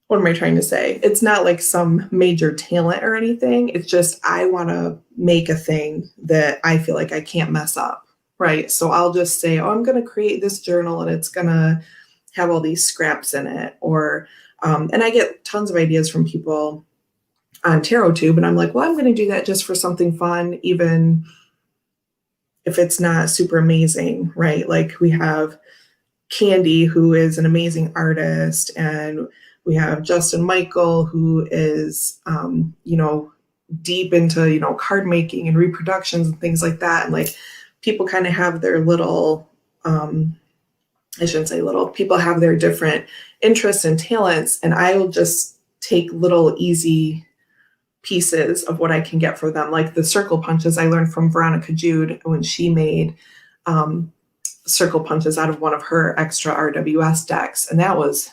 what am I trying to say? It's not like some major talent or anything. It's just I want to make a thing that I feel like I can't mess up. Right. So I'll just say, oh, I'm going to create this journal and it's going to have all these scraps in it. Or, and I get tons of ideas from people on TarotTube. And I'm like, well, I'm going to do that just for something fun, even if it's not super amazing. Right. Like we have Candy, who is an amazing artist, and we have Justin Michael, who is, you know, deep into, you know, card making and reproductions and things like that. And like people kind of have their little, I shouldn't say little, people have their different interests and talents. And I will just take little easy pieces of what I can get for them. Like the circle punches I learned from Veronica Jude when she made um, circle punches out of one of her extra RWS decks. And that was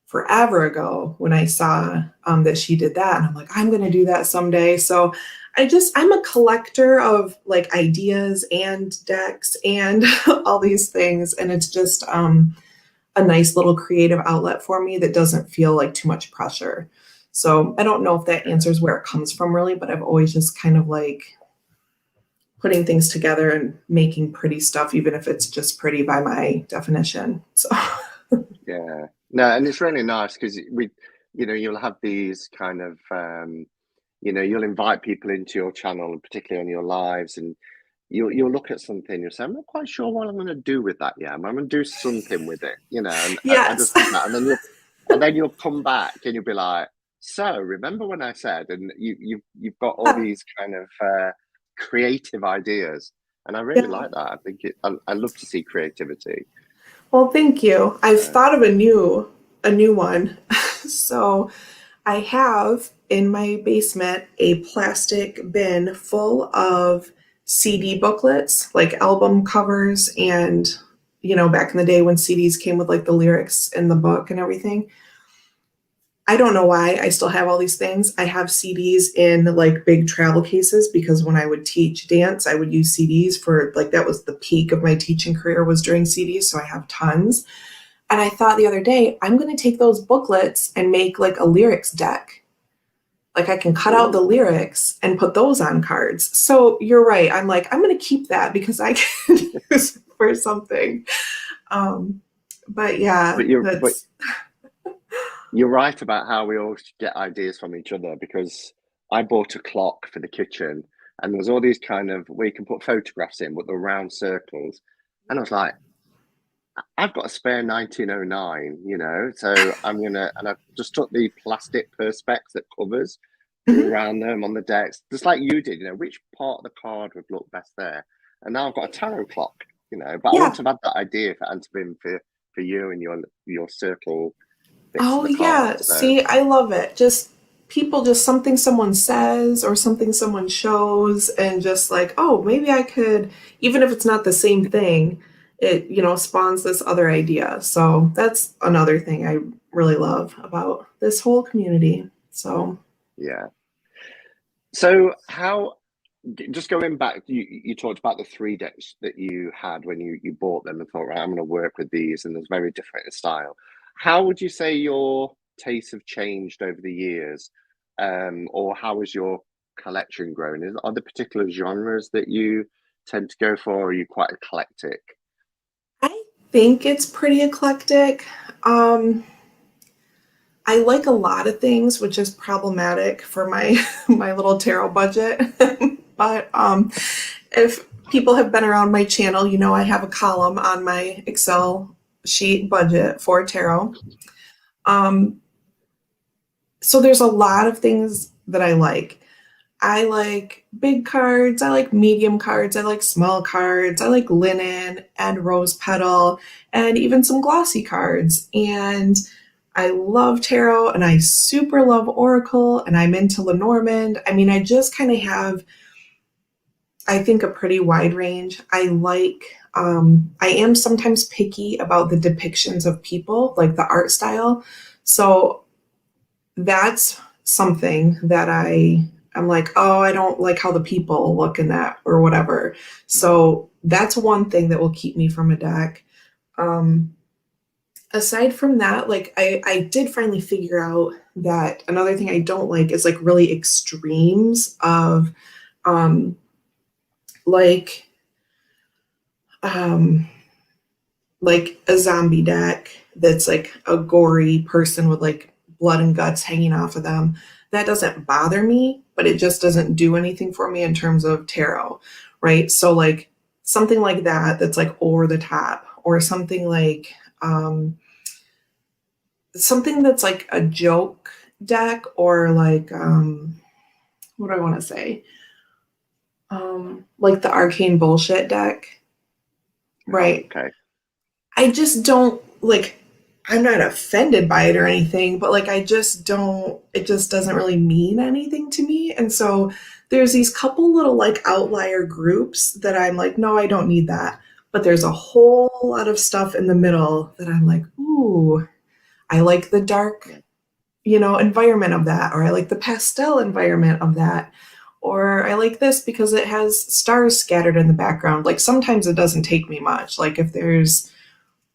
forever ago when I saw that she did that. And I'm like, I'm going to do that someday. So I'm a collector of like ideas and decks and all these things. And it's just a nice little creative outlet for me that doesn't feel like too much pressure. So I don't know if that answers where it comes from really, but I've always just kind of like putting things together and making pretty stuff, even if it's just pretty by my definition. So Yeah, no, and it's really nice because you know, you'll have these kind of, you know, you'll invite people into your channel, and particularly on your lives, and you'll look at something, you'll say, I'm not quite sure what I'm going to do with that yet. I'm going to do something with it, you know, and I yes. just love that. And then you'll come back and you'll be like, so remember when I said, and you've got all these kind of creative ideas, and I really Yeah. like that. I think I love to see creativity. Well, thank you. I've Uh, thought of a new one. So I have in my basement a plastic bin full of CD booklets, like album covers and you know, back in the day when CDs came with like the lyrics in the book and everything. I don't know why I still have all these things. I have CDs in like big travel cases because when I would teach dance, I would use CDs for like that was the peak of my teaching career was during CDs. So I have tons. And I thought the other day, I'm going to take those booklets and make like a lyrics deck. Like I can cut out the ooh, lyrics and put those on cards. So you're right. I'm like, I'm going to keep that because I can use it for something. Um, but yeah, but that's, you're right about how we all get ideas from each other because I bought a clock for the kitchen and there was all these kind of where you can put photographs in, but they're round circles. And I was like, I've got a spare 1909, you know, so and I just took the plastic perspex that covers, drew Mhm. around them on the decks, just like you did, you know, which part of the card would look best there. And now I've got a tarot clock, you know, but I Yeah. wouldn't have had that idea if it hadn't been for you and your circle fixing Oh the car. yeah, So see, I love it. Just people, just something someone says or something someone shows, and just like, oh, maybe I could, even if it's not the same thing, it, spawns this other idea. So that's another thing I really love about this whole community. So, yeah. So how just going back, you talked about the three decks that you had when you bought them and thought, right, I'm going to work with these, and there's very different in style. How would you say your tastes have changed over the years, or how has your collection grown? Are there particular genres that you tend to go for, or are you quite eclectic? I think it's pretty eclectic. Um, I like a lot of things, which is problematic for my my little tarot budget. But if people have been around my channel, I have a column on my Excel sheet budget for tarot. Um, so there's a lot of things that I like. I like big cards. I like medium cards. I like small cards. I like linen and rose petal and even some glossy cards. And I love tarot and I super love Oracle and I'm into Lenormand. I mean, I just kind of have, I think, a pretty wide range. I am sometimes picky about the depictions of people, like the art style. So that's something that I'm like, oh, I don't like how the people look in that or whatever. So that's one thing that will keep me from a deck. Um, Aside from that, like I did finally figure out that another thing I don't like is like really extremes of um like um like a zombie deck that's like a gory person with like blood and guts hanging off of them. That doesn't bother me, but it just doesn't do anything for me in terms of tarot, right? So like something like that that's like over the top, or something that's like a joke deck, or like what do I want to say? Like the arcane bullshit deck, Oh, right? okay. I just don't like, I'm not offended by it or anything, but like I just don't, it just doesn't really mean anything to me. And so there's these couple little like outlier groups that I'm like, no, I don't need that. But there's a whole lot of stuff in the middle that I'm like, ooh, I like the dark, Yeah. environment of that, or I like the pastel environment of that, or I like this because it has stars scattered in the background. Like sometimes it doesn't take me much. Like if there's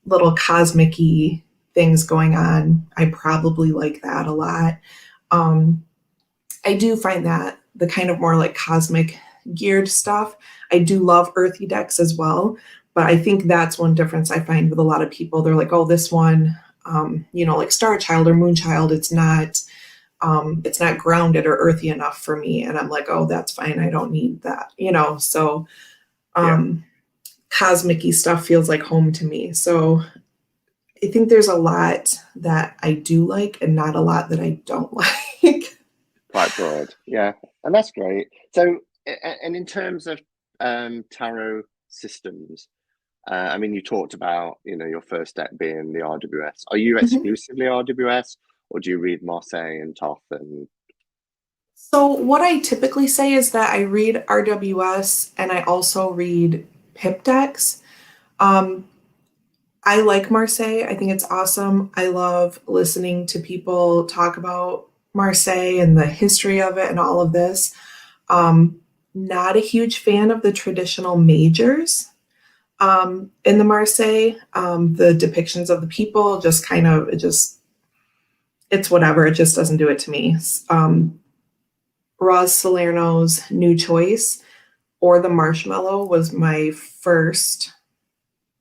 little cosmic-y things going on, I probably like that a lot. Um, I do find that the kind of more like cosmic geared stuff, I do love earthy decks as well. But I think that's one difference I find with a lot of people. They're like, oh, this one, like Star Child or Moon Child, it's not grounded or earthy enough for me. And I'm like, oh, that's fine. I don't need that. So Yeah. um, cosmic-y stuff feels like home to me. So I think there's a lot that I do like and not a lot that I don't like. Quite broad, yeah, and that's great. So, and in terms of tarot systems, I mean, you talked about your first deck being the RWS. Are you Mhm. exclusively RWS, or do you read Marseille and Toth and So, what I typically say is that I read RWS and I also read pip decks. Um, I like Marseille. I think it's awesome. I love listening to people talk about Marseille and the history of it and all of this. Um, Not a huge fan of the traditional majors in the Marseille. The depictions of the people just kind of, it's whatever. It just doesn't do it to me. Roz Salerno's New Choice or the Marshmallow was my first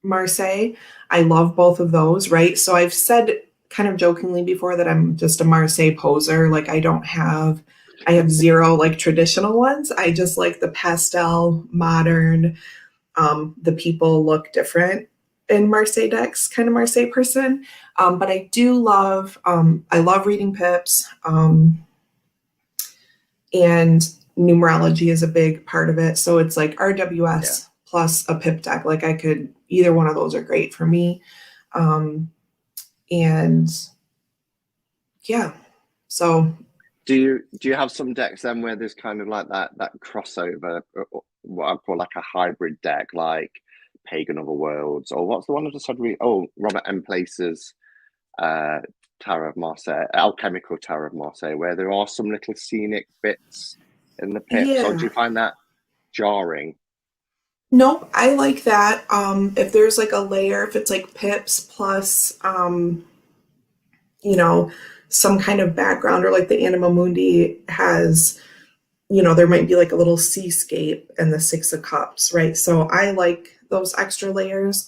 Marseille. I love both of those, right? So I've said kind of jokingly before that I'm just a Marseille poser. Like I have zero like traditional ones. I just like the pastel, modern, the people look different in Marseille decks, kind of Marseille person. But I love reading pips, and numerology is a big part of it. So it's like yeah, RWS plus a pip deck. Like I could, either one of those are great for me. Um, and yeah. So Do you have some decks then where there's kind of like that crossover, what I call like a hybrid deck, like Pagan Otherworlds, or what's the one I just had? Robert M. Place's uh, Tarot of Marseille, Alchemical Tarot of Marseille, where there are some little scenic bits in the pips, or do yeah. you find that jarring? Nope, I like that. If there's like a layer, if it's like pips plus you know, some kind of background, or like the Anima Mundi has, there might be like a little seascape and the Six of Cups, right? So I like those extra layers.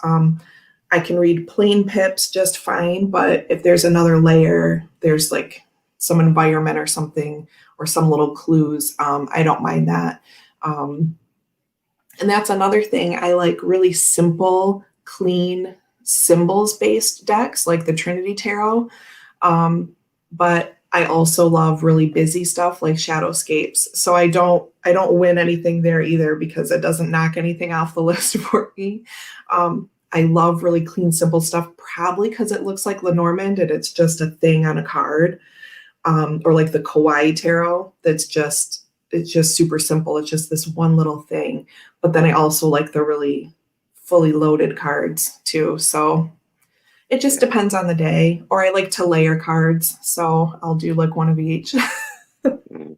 I can read plain pips just fine, but if there's another layer, there's like some environment or something, or some little clues, I don't mind that. Um, and that's another thing. I like really simple, clean, symbols based decks like the Trinity Tarot. Um, but I also love really busy stuff like Shadowscapes. So I don't win anything there either, because it doesn't knock anything off the list for me. I love really clean, simple stuff, probably because it looks like Lenormand and it's just a thing on a card. Or like the Kawaii Tarot, it's just super simple. It's just this one little thing. But then I also like the really fully loaded cards too. So it just Yeah. depends on the day. Or I like to layer cards, so I'll do like one of each. Mm.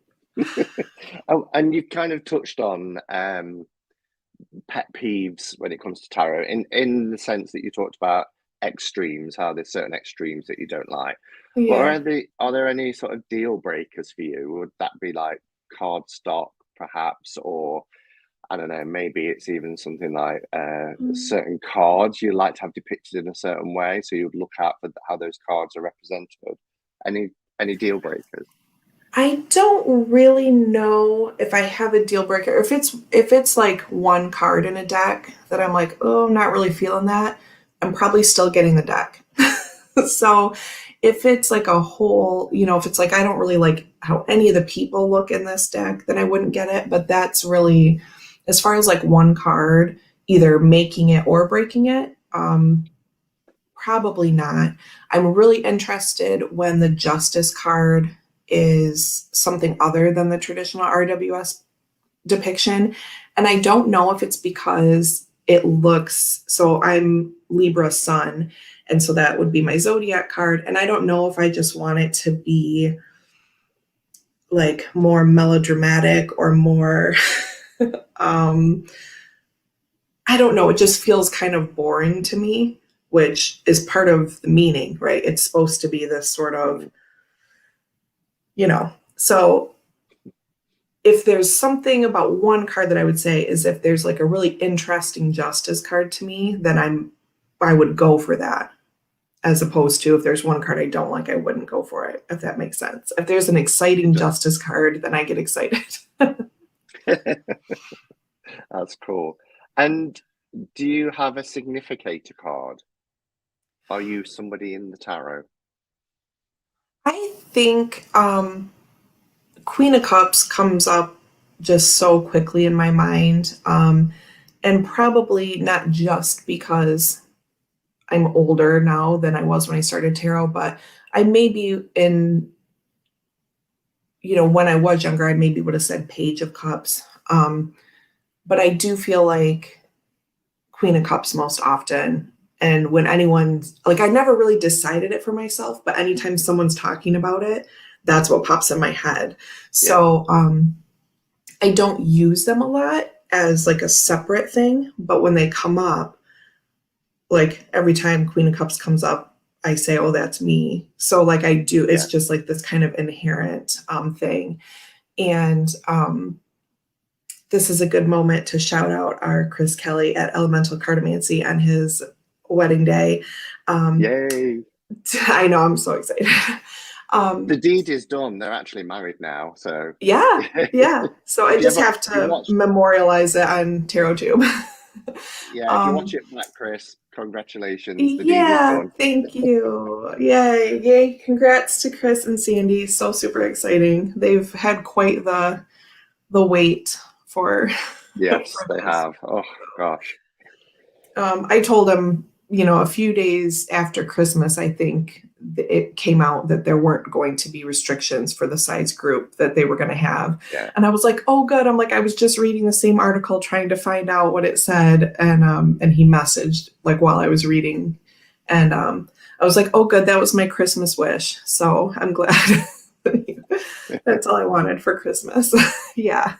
Oh, and you've kind of touched on pet peeves when it comes to tarot, in the sense that you talked about extremes, how there's certain extremes that you don't like. But Yeah. are there any sort of deal breakers for you? Would that be like card stock, perhaps, or I don't know, maybe it's even something like certain cards you like to have depicted in a certain way, so you'd look out for how those cards are represented. Any any deal breakers? I don't really know if I have a deal breaker. If it's like one card in a deck that I'm like, oh, I'm not really feeling that, I'm probably still getting the deck. So if it's like a whole, if it's like I don't really like how any of the people look in this deck, then I wouldn't get it. But that's really, as far as like one card, either making it or breaking it, probably not. I'm really interested when the Justice card is something other than the traditional RWS depiction. And I don't know if it's because it looks, so I'm Libra Sun, and so that would be my zodiac card. And I don't know if I just want it to be like more melodramatic or more, um, I don't know, it just feels kind of boring to me, which is part of the meaning, right? It's supposed to be this sort of, Mm, so if there's something about one card that I would say is if there's like a really interesting justice card to me, then I would go for that. As opposed to if there's one card I don't like, I wouldn't go for it, if that makes sense. If there's an it exciting does. justice card, then I get excited. That's cool. And do you have a significator card? Are you somebody in the tarot? I think Queen of Cups comes up just so quickly in my mind. And probably not just because I'm older now than I was when I started tarot, but I maybe when I was younger, I maybe would have said Page of Cups. But I do feel like Queen of Cups most often. And when anyone's like, I never really decided it for myself, but anytime someone's talking about it, that's what pops in my head. Yeah, So I don't use them a lot as like a separate thing, but when they come up, like every time Queen of Cups comes up, I say, oh, that's me. So like I do, it's yeah. just like this kind of inherent thing. And this is a good moment to shout out our Chris Kelly at Elemental Cartomancy on his wedding day. Um, Yay. I know, I'm so excited. The deed is done. They're actually married now. So Yeah, yeah. So I if you just ever have you to watch memorialize it on TarotTube. yeah, if you watch um, it back, Chris, congratulations. The deed is yeah, done. thank you. Yay, yay. Congrats to Chris and Sandy. So super exciting. They've had quite the wait for Yes, for they this. have. Oh gosh. I told him, a few days after Christmas, I think it came out that there weren't going to be restrictions for the size group that they were going to have. Yeah. And I was like, oh, good. I'm like, I was just reading the same article trying to find out what it said. And he messaged like while I was reading. And I was like, oh, good. That was my Christmas wish. So I'm glad. That's all I wanted for Christmas. Yeah.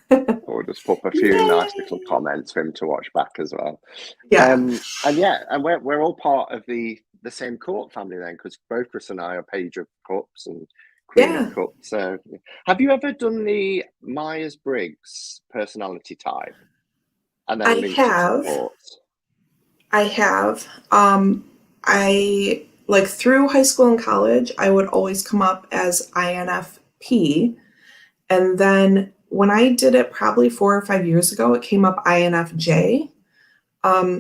Or just put a few nice little comments for him to watch back as well. Yeah. And we're all part of the same court family then, because both Chris and I are Page of Cups and Queen Yeah. of Cups. So have you ever done the Myers-Briggs personality type? And then linked it to the courts? I have. I like through high school and college, I would always come up as INFP. And then when I did it probably 4 or 5 years ago, it came up INFJ.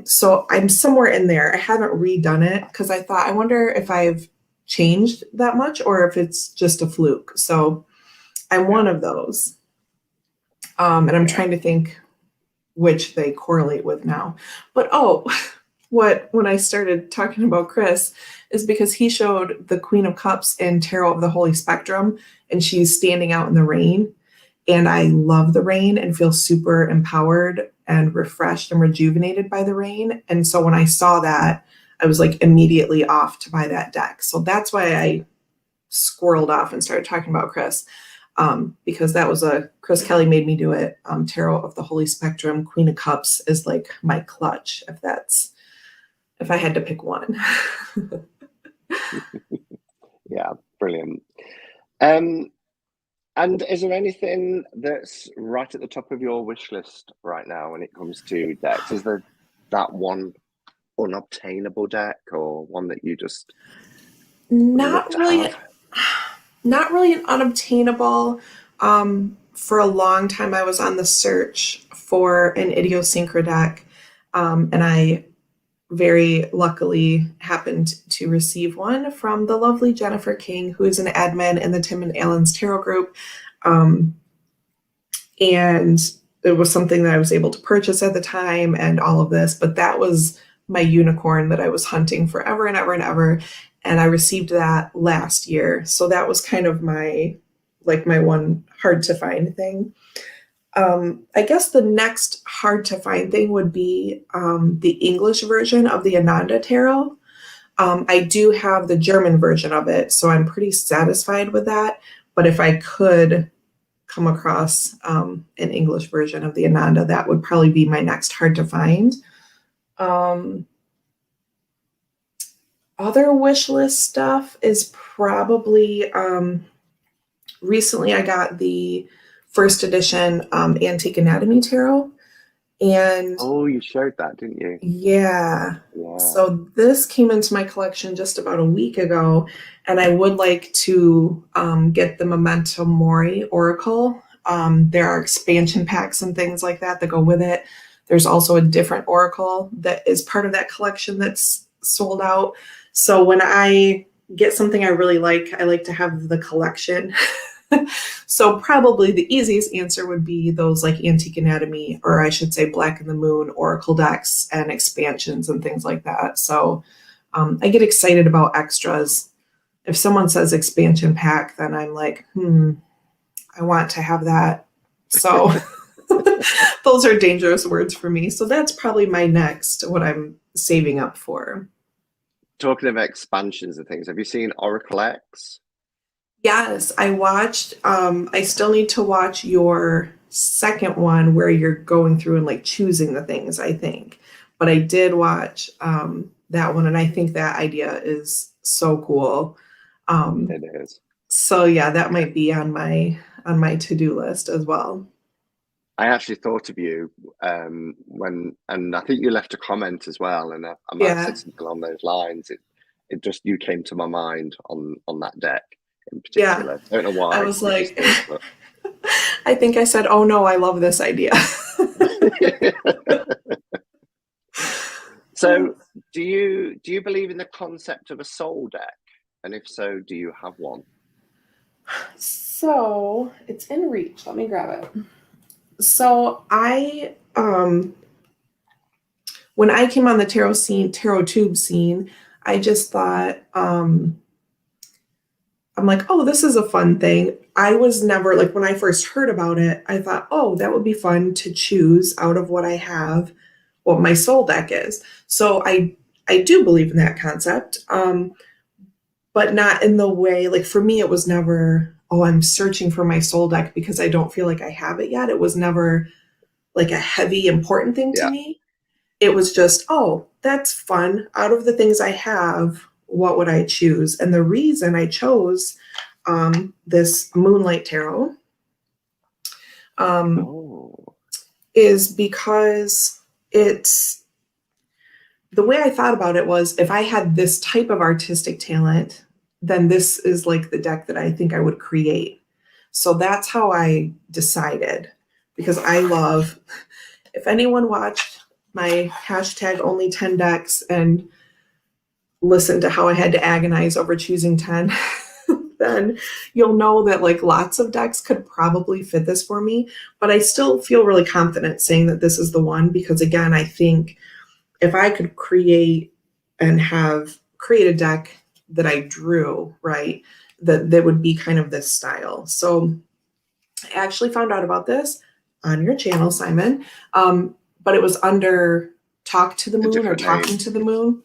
So I'm somewhere in there. I haven't redone it because I thought, I wonder if I've changed that much or if it's just a fluke. So I'm one of those. And I'm trying to think which they correlate with now. But when I started talking about Chris is because he showed the Queen of Cups in Tarot of the Holy Spectrum, and she's standing out in the rain. And I love the rain and feel super empowered and refreshed and rejuvenated by the rain. And so when I saw that, I was like immediately off to buy that deck. So that's why I squirreled off and started talking about Chris. Because that was Chris Kelly made me do it. Tarot of the Holy Spectrum, Queen of Cups is like my clutch, if I had to pick one. Yeah, brilliant. And is there anything that's right at the top of your wish list right now when it comes to decks? Is there that one unobtainable deck or one that you just Not really an unobtainable. For a long time, I was on the search for an idiosyncra deck, and I very luckily happened to receive one from the lovely Jennifer King, who is an admin in the Tim and Alan's Tarot group. And it was something that I was able to purchase at the time and all of this, but that was my unicorn that I was hunting forever and ever and ever. And I received that last year. So that was kind of my one hard to find thing. I guess the next hard to find thing would be the English version of the Ananda Tarot. I do have the German version of it, so I'm pretty satisfied with that. But if I could come across an English version of the Ananda, that would probably be my next hard to find. Other wish list stuff is probably recently I got the first edition Antique Anatomy Tarot. And you showed that, didn't you? Yeah. So this came into my collection just about a week ago, and I would like to get the Memento Mori Oracle. There are expansion packs and things like that go with it. There's also a different Oracle that is part of that collection that's sold out. So when I get something I really like, I like to have the collection. So probably the easiest answer would be those like Antique Anatomy, or I should say Black and the Moon Oracle decks and expansions and things like that. So I get excited about extras. If someone says expansion pack, then I'm like, I want to have that. So those are dangerous words for me. So that's probably my next, what I'm saving up for. Talking of expansions and things, have you seen Oracle X? Yes, I watched. I still need to watch your second one where you're going through and like choosing the things, I think. But I did watch that one, and I think that idea is so cool. It is. So yeah, that might be on my to-do list as well. I actually thought of you and I think you left a comment as well, and I might have said something along those lines. It just, you came to my mind on that deck in particular. I don't know why. I was like, I think I said, oh no, I love this idea. So do you believe in the concept of a soul deck? And if so, do you have one? So it's in reach. Let me grab it. So I when I came on the tarot tube scene, I just thought I'm like, oh, this is a fun thing. I was never like when I first heard about it, I thought, oh, that would be fun to choose out of what I have, what my soul deck is. So I do believe in that concept, but not in the way like for me, it was never, oh, I'm searching for my soul deck because I don't feel like I have it yet. It was never like a heavy important thing to Yeah. me. It was just, oh, that's fun. Out of the things I have, what would I choose? And the reason I chose this Moonlight Tarot um, Oh. is because it's the way I thought about it was if I had this type of artistic talent, then this is like the deck that I think I would create. So that's how I decided because I love, if anyone watched my hashtag only 10 decks and listened to how I had to agonize over choosing 10, then you'll know that like lots of decks could probably fit this for me. But I still feel really confident saying that this is the one because, again, I think if I could create a deck that I drew, right, that would be kind of this style. So I actually found out about this on your channel, Simon, but it was under Talk to the A Moon or different Talking name. to the Moon.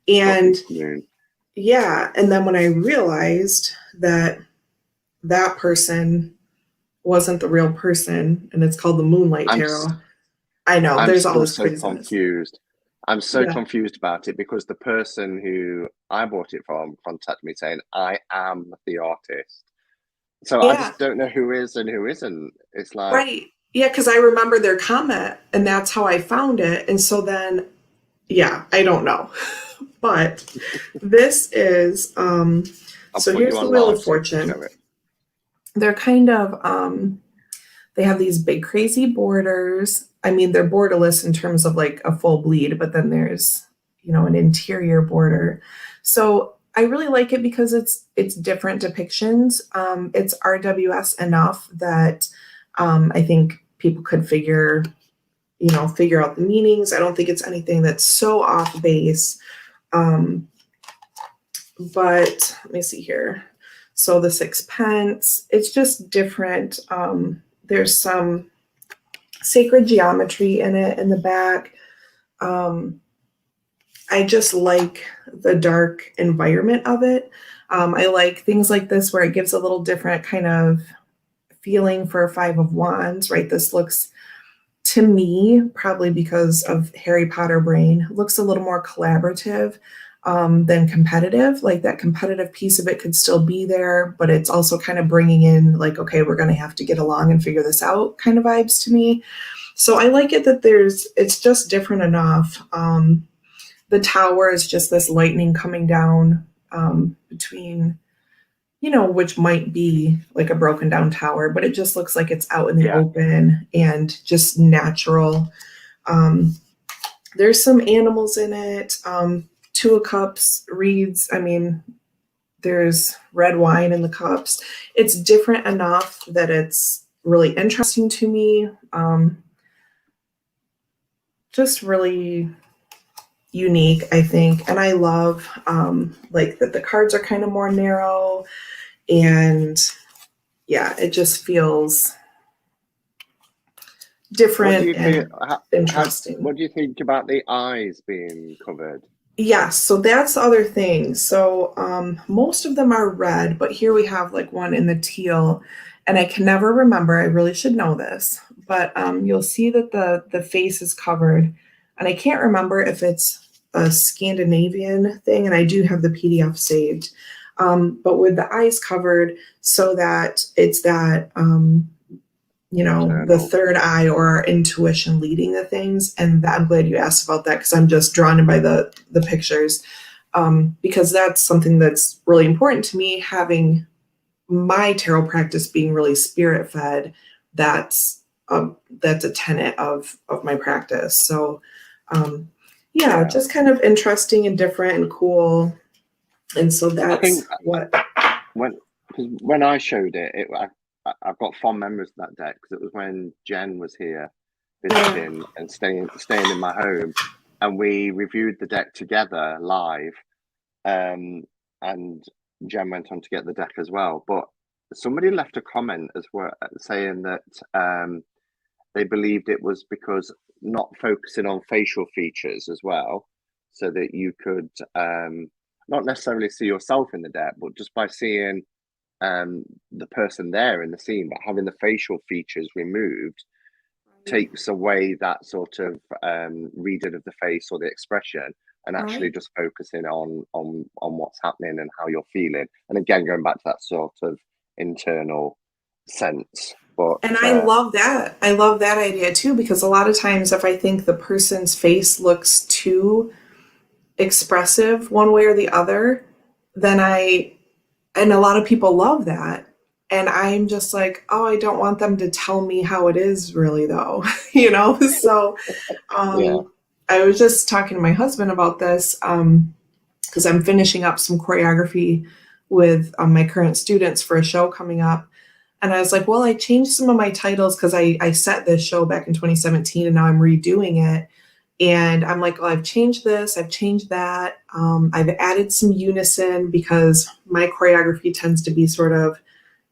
Talking And to the moon. yeah, and then when I realized that that person wasn't the real person and it's called the Moonlight I'm Tarot, I know I'm there's all still this so craziness. confused. I'm so Yeah. confused about it because the person who I bought it from contacted me saying I am the artist. So I Yeah. just don't know who is and who isn't. It's like, Right. Yeah, because I remember their comment and that's how I found it. And so then, yeah, I don't know. But this is I'll so put you here's the on Wheel live of so you can show Fortune. it. They're kind of they have these big crazy borders. I mean, they're borderless in terms of like a full bleed, but then there's, an interior border. So I really like it because it's different depictions. It's RWS enough that I think people could figure out the meanings. I don't think it's anything that's so off base. Um, but let me see here. So the sixpence, it's just different. There's some sacred geometry in it in the back. Um, I just like the dark environment of it. I like things like this where it gives a little different kind of feeling for a Five of Wands, right? This looks to me, probably because of Harry Potter brain, looks a little more collaborative than competitive. Like that competitive piece of it could still be there, but it's also kind of bringing in, like, okay, we're going to have to get along and figure this out kind of vibes to me. So I like it that it's just different enough. The tower is just this lightning coming down between, which might be like a broken down tower, but it just looks like it's out in the Yeah. open and just natural. Um, there's some animals in it. Two of Cups reads, I mean, there's red wine in the cups. It's different enough that it's really interesting to me. Just really unique, I think. And I love like that the cards are kind of more narrow and yeah, it just feels What do different you feel? and interesting. What do you think about the eyes being covered? Yes, so that's the other thing. So most of them are red, but here we have like one in the teal, and I can never remember. I really should know this, but you'll see that the face is covered, and I can't remember if it's a Scandinavian thing, and I do have the PDF saved, but with the eyes covered so that it's that the Internal. third eye or our intuition leading the things. And I'm glad you asked about that because I'm just drawn in by the pictures. Because that's something that's really important to me, having my tarot practice being really spirit fed. That's a tenet of my practice. So yeah, Yeah. just kind of interesting and different and cool. And so I that's think what. when when I showed it, I've got fond memories of that deck because it was when Jen was here Yeah. visiting and staying in my home, and we reviewed the deck together live. And Jen went on to get the deck as well. But somebody left a comment as well saying that they believed it was because not focusing on facial features as well, so that you could not necessarily see yourself in the deck, but just by seeing the person there in the scene, but having the facial features removed takes away that sort of reading of the face or the expression, and actually Right. just focusing on what's happening and how you're feeling. And again, going back to that sort of internal sense. But And I love that. I love that idea too, because a lot of times if I think the person's face looks too expressive one way or the other, then and a lot of people love that. And I'm just like, oh, I don't want them to tell me how it is really though, you know? So yeah, I was just talking to my husband about this because I'm finishing up some choreography with my current students for a show coming up. And I was like, well, I changed some of my titles because I set this show back in 2017 and now I'm redoing it. And I'm like, well, I've changed this, I've changed that. I've added some unison because my choreography tends to be sort of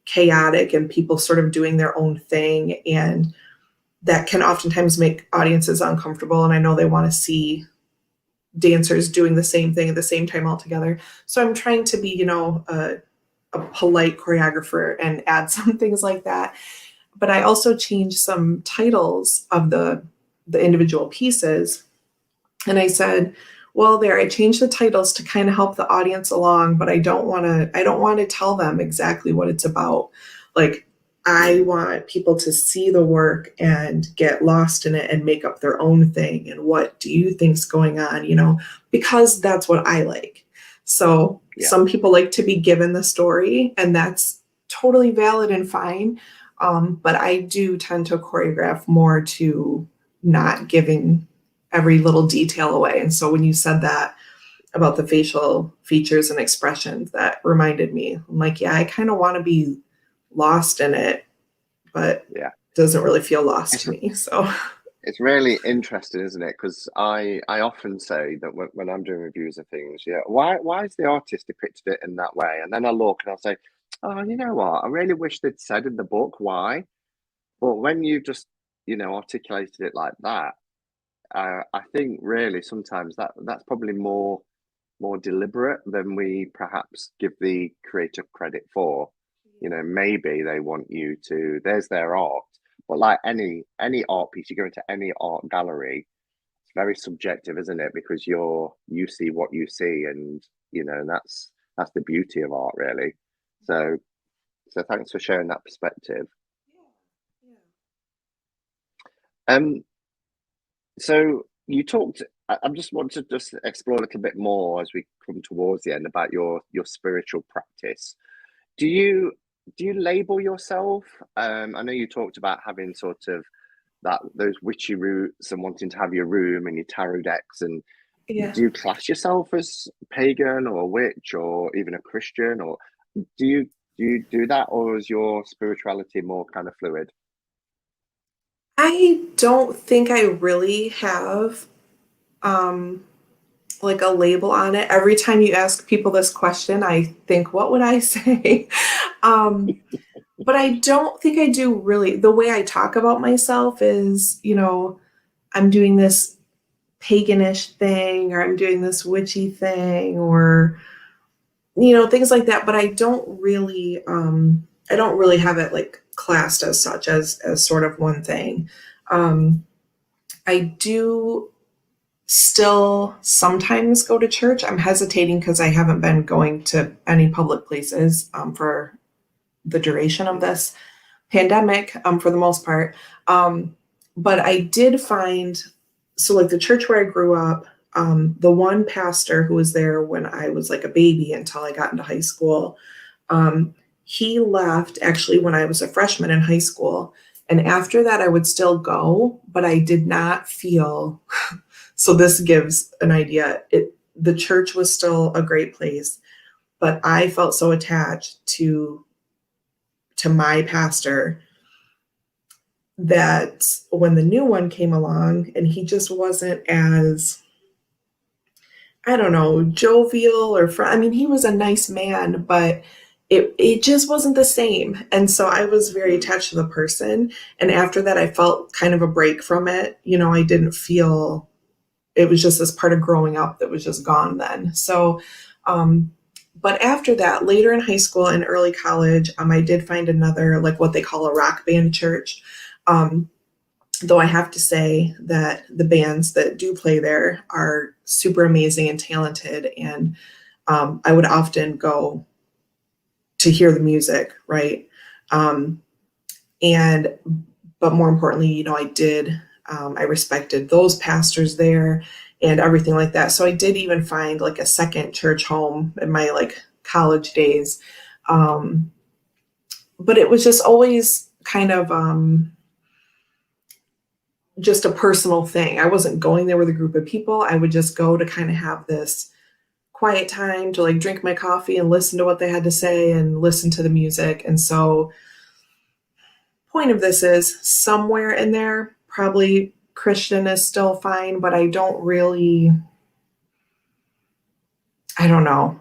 chaotic and people sort of doing their own thing. And that can oftentimes make audiences uncomfortable. And I know they want to see dancers doing the same thing at the same time all together. So I'm trying to be, a polite choreographer and add some things like that. But I also changed some titles of the individual pieces. And I said, well, there, I changed the titles to kind of help the audience along, but I don't want to tell them exactly what it's about. Like, I want people to see the work and get lost in it and make up their own thing. And what do you think's going on? Because that's what I like. So yeah, some people like to be given the story, and that's totally valid and fine. But I do tend to choreograph more to not giving every little detail away. And so when you said that about the facial features and expressions, that reminded me. I'm like, yeah, I kind of want to be lost in it, but yeah. it doesn't really feel lost It's to me. So it's really interesting, isn't it? Because I often say that when I'm doing reviews of things, yeah, why is the artist depicted it in that way? And then I look and I'll say, oh, you know what? I really wish they'd said in the book why. But when you just articulated it like that, I think really sometimes that's probably more deliberate than we perhaps give the creator credit for. Maybe they want you to. There's their art, but like any art piece, you go into any art gallery, it's very subjective, isn't it? Because you see what you see, and that's the beauty of art, really. So thanks for sharing that perspective. Um, so you talked. I just want to just explore a little bit more as we come towards the end about your spiritual practice. Do you do you label yourself? I know you talked about having sort of those witchy roots and wanting to have your room and your tarot decks. And yeah. do you class yourself as pagan or a witch or even a Christian, or do you do that, or is your spirituality more kind of fluid? I don't think I really have um like a label on it. Every time you ask people this question, I think, what would I say? um but I don't think I do really. The way I talk about myself is, I'm doing this paganish thing or I'm doing this witchy thing or things like that, but I don't really have it like classed as such as sort of one thing. um I do still sometimes go to church. I'm hesitating because I haven't been going to any public places for the duration of this pandemic, for the most part. Um, but I did find, so like the church where I grew up, the one pastor who was there when I was like a baby until I got into high school, um, he left actually when I was a freshman in high school. And after that, I would still go, but I did not feel. So this gives an idea. The church was still a great place, but I felt so attached to my pastor that when the new one came along and he just wasn't as I don't know, jovial or I mean, he was a nice man, but it just wasn't the same. And so I was very Mm, attached to the person. And after that, I felt kind of a break from it. You know, I didn't feel it was just this part of growing up that was just gone then. So, um, but after that, later in high school and early college, I did find another, like what they call a rock band church. Um, though I have to say that the bands that do play there are super amazing and talented. And I would often go to hear the music, right? Um, and, but more importantly, you know, I respected those pastors there and everything like that. So I did even find like a second church home in my like college days. Um, but it was just always kind of, just a personal thing. I wasn't going there with a group of people. I would just go to kind of have this quiet time to like drink my coffee and listen to what they had to say and listen to the music. And so, point of this is somewhere in there, probably Christian is still fine, but I don't really, I don't know.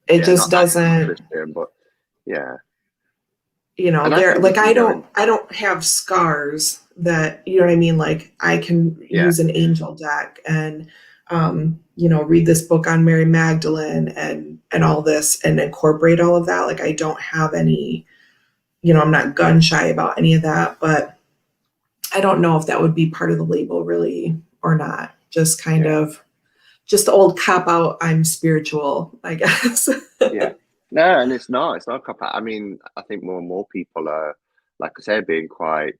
It yeah, just not active doesn't, Christian, but yeah. you know, And I there think like if you go in, I don't have scars that, you know what I mean? Like I can yeah, use an angel deck and you know, read this book on Mary Magdalene and all this and incorporate all of that. Like I don't have any, you know, I'm not gun shy about any of that, but I don't know if that would be part of the label really or not. Just kind yeah, of just the old cop out, I'm spiritual, I guess. yeah. No, and it's not a cop out. I mean, I think more and more people are, like I said, being quite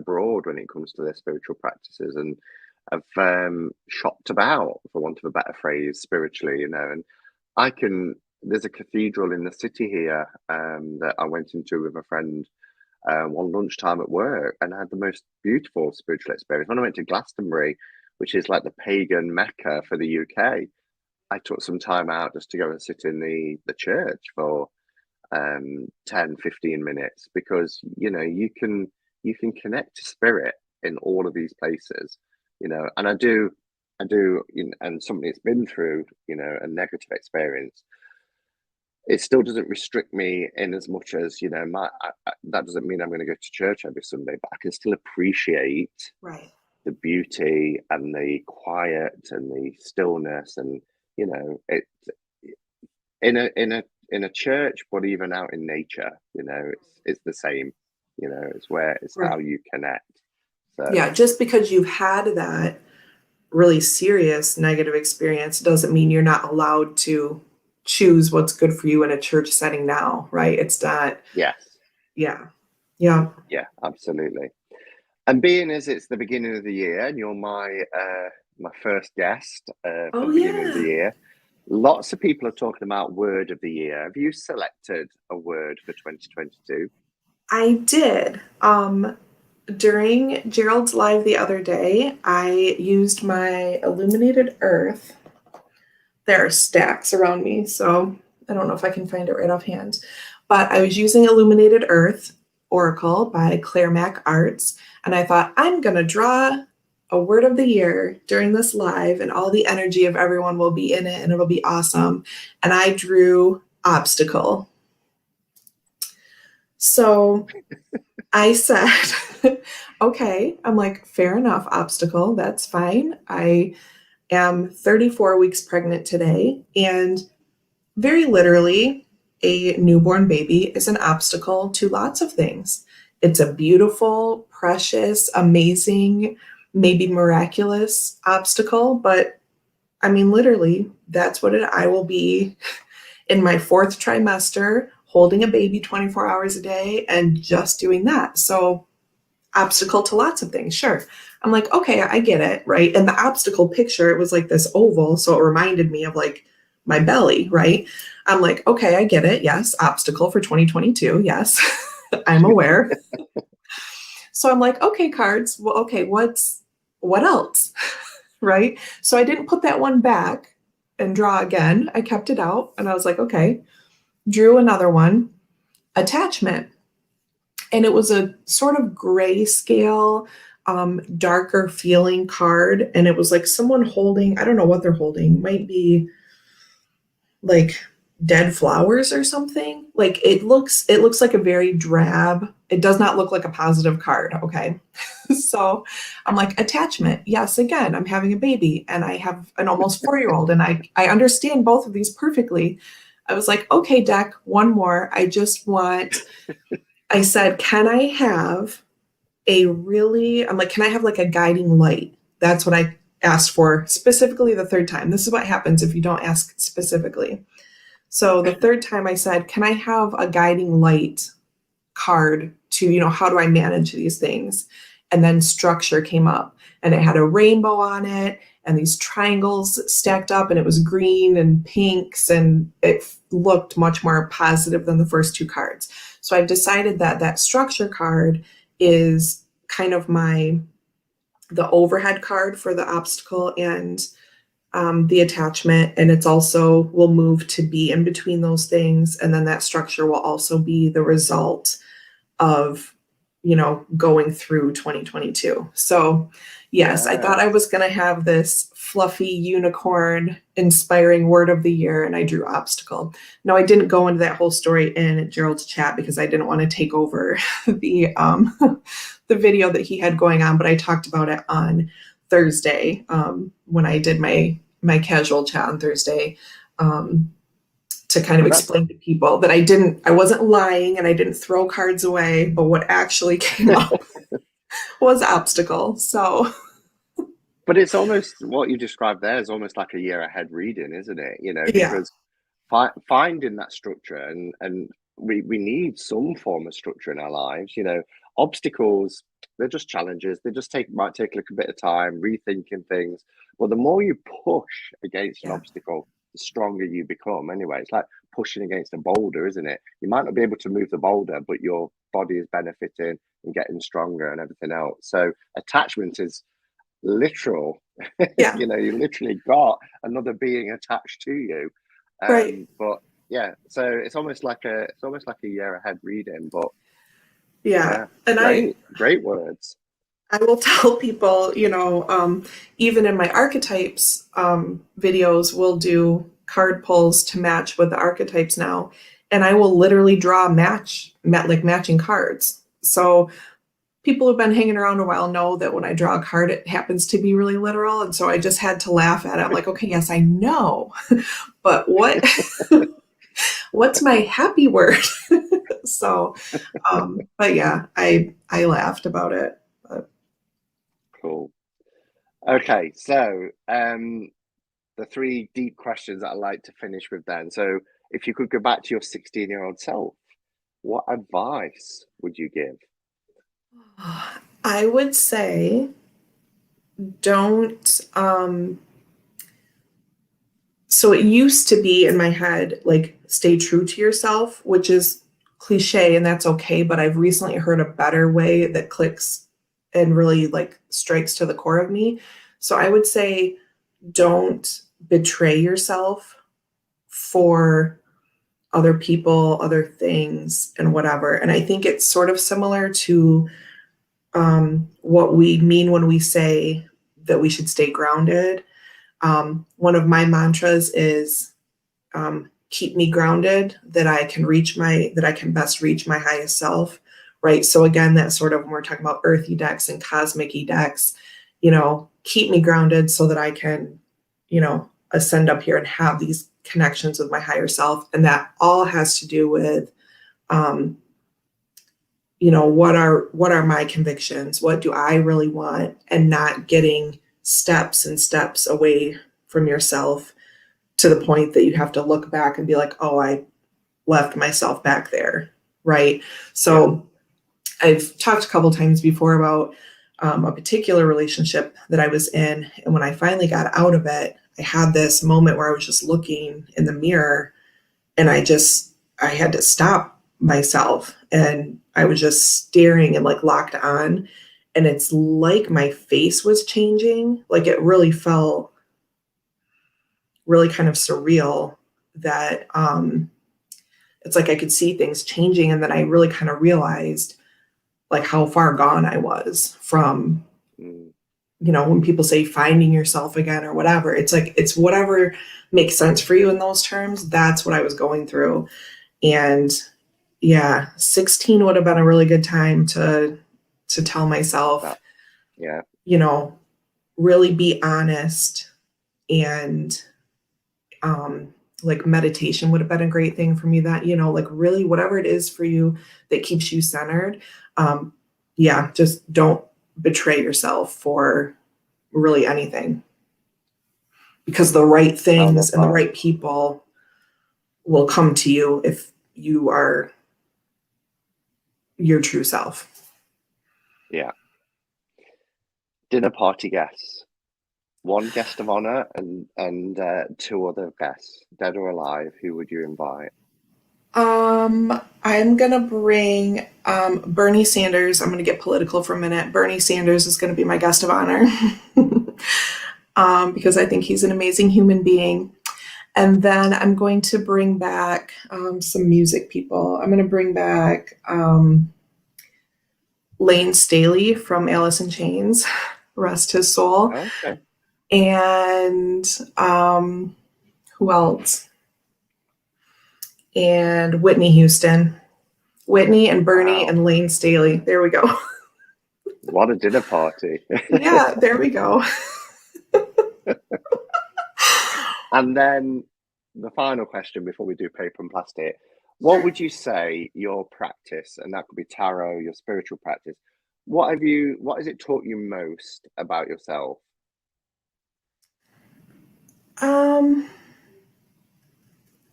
broad when it comes to their spiritual practices and have shopped about, for want of a better phrase, spiritually, you know. And I can, there's a cathedral in the city here that I went into with a friend one lunchtime at work and I had the most beautiful spiritual experience. When I went to Glastonbury, which is like the pagan Mecca for the UK, I took some time out just to go and sit in the church for 10, 15 minutes because you know you can connect to spirit in all of these places, you know. And I do, you know, and somebody that's been through, you know, a negative experience, it still doesn't restrict me in as much as, you know, that doesn't mean I'm going to go to church every Sunday, but I can still appreciate Right. the beauty and the quiet and the stillness. And you know, it in a church, but even out in nature, you know, it's the same. You know, it's how Right. you connect. So Yeah, just because you've had that really serious negative experience doesn't mean you're not allowed to choose what's good for you in a church setting now, right? It's not, yes, yeah. Yeah. yeah, absolutely. And being as it's the beginning of the year, and you're my first guest for Oh, the beginning of the yeah. year, lots of people are talking about word of the year. Have you selected a word for 2022? I did. During Gerald's live the other day, I used my illuminated earth. There are stacks around me, so I don't know if I can find it right offhand. But I was using Illuminated Earth Oracle by Claire Mac Arts, and I thought I'm gonna draw a word of the year during this live, and all the energy of everyone will be in it, and it'll be awesome. And I drew obstacle. So I said, okay, I'm like, fair enough, obstacle, that's fine. I am 34 weeks pregnant today, and very literally, a newborn baby is an obstacle to lots of things. It's a beautiful, precious, amazing, maybe miraculous obstacle, but I mean, literally, that's what I will be in my fourth trimester, holding a baby 24 hours a day and just doing that. So, obstacle to lots of things, sure. I'm like, okay, I get it, right? And the obstacle picture, it was like this oval, so it reminded me of like my belly, right? I'm like, okay, I get it. Yes, obstacle for 2022. Yes, I'm aware. So I'm like, okay, cards. Well, okay, what else? Right? So I didn't put that one back and draw again. I kept it out and I was like, okay, drew another one, attachment. And it was a sort of grayscale darker feeling card, and it was like someone holding, I don't know what they're holding, might be like dead flowers or something. Like it looks like a very drab. It does not look like a positive card, okay? So I'm like, attachment. Yes, again, I'm having a baby and I have an almost 4-year-old and I understand both of these perfectly. I was like, okay, deck, one more. I said, can I have I'm like, can I have like a guiding light? That's what I asked for specifically the third time. This is what happens if you don't ask specifically. So the third time I said, can I have a guiding light card to, how do I manage these things? And then structure came up and it had a rainbow on it and these triangles stacked up and it was green and pinks and it looked much more positive than the first two cards. So I've decided that that structure card is kind of the overhead card for the obstacle and the attachment, and it's also will move to be in between those things, and then that structure will also be the result of going through 2022. So yes, I thought I Yes. was going to have this fluffy unicorn inspiring word of the year, and I drew obstacle. No, I didn't go into that whole story in Gerald's chat because I didn't want to take over the the video that he had going on, but I talked about it on Thursday when I did my casual chat on Thursday. To kind of But that's explain to people that I wasn't lying and I didn't throw cards away, but what actually came up was obstacle. So but it's almost what you described there is almost like a year ahead reading, isn't it? yeah, Because finding that structure and we need some form of structure in our lives. Obstacles, they're just challenges. They just might take a little bit of time rethinking things. But the more you push against an yeah, obstacle, the stronger you become. Anyway, it's like pushing against a boulder, isn't it? You might not be able to move the boulder, but your body is benefiting and getting stronger and everything else. So attachment is literal. yeah, You literally got another being attached to you. right. But yeah, so it's almost like a year ahead reading. But Yeah. yeah, And great words. I will tell people, even in my archetypes videos, we'll do card pulls to match with the archetypes now. And I will literally draw like matching cards. So people who've been hanging around a while know that when I draw a card, it happens to be really literal. And so I just had to laugh at it. I'm like, okay, yes, I know, but what's my happy word? So, but yeah, I laughed about it. But Cool. Okay, so the three deep questions that I like to finish with then. So if you could go back to your 16-year-old self, what advice would you give? I would say don't so it used to be in my head like stay true to yourself, which is cliche and that's okay, but I've recently heard a better way that clicks and really like strikes to the core of me. So I would say don't betray yourself for other people, other things, and whatever. And I think it's sort of similar to what we mean when we say that we should stay grounded. One of my mantras is keep me grounded, that I can best reach my highest self. Right. So again, that sort of when we're talking about earthy decks and cosmic decks, keep me grounded so that I can, ascend up here and have these connections with my higher self. And that all has to do with um, what are my convictions, what do I really want, and not getting steps and steps away from yourself to the point that you have to look back and be like, oh, I left myself back there, right? Yeah. So I've talked a couple times before about a particular relationship that I was in, and when I finally got out of it, I had this moment where I was just looking in the mirror and I had to stop myself and I was just staring and like locked on. And it's like my face was changing. Like it really felt really kind of surreal that it's like I could see things changing. And then I really kind of realized like how far gone I was from Mm. When people say finding yourself again or whatever, it's like, it's whatever makes sense for you in those terms. That's what I was going through. And yeah, 16 would have been a really good time to tell myself, That, yeah, you know, really be honest. And like meditation would have been a great thing for me, that, like really whatever it is for you that keeps you centered. Um, yeah, just don't betray yourself for really anything, because the right I love things and the that. right people will come to you if you are your true self. Yeah. Dinner party guests. One guest of honor and two other guests, dead or alive. Who would you invite? I'm gonna bring Bernie Sanders. I'm gonna get political for a minute. Bernie Sanders is gonna be my guest of honor. Because I think he's an amazing human being. And then I'm going to bring back some music people. I'm going to bring back Lane Staley from Alice in Chains, rest his soul. Okay. And who else? And Whitney Houston. Whitney and Bernie Wow. and Lane Staley. There we go. What a dinner party. Yeah, there we go. And then the final question before we do paper and plastic. What Sure. would you say your practice, and that could be tarot, your spiritual practice, what has it taught you most about yourself? Um,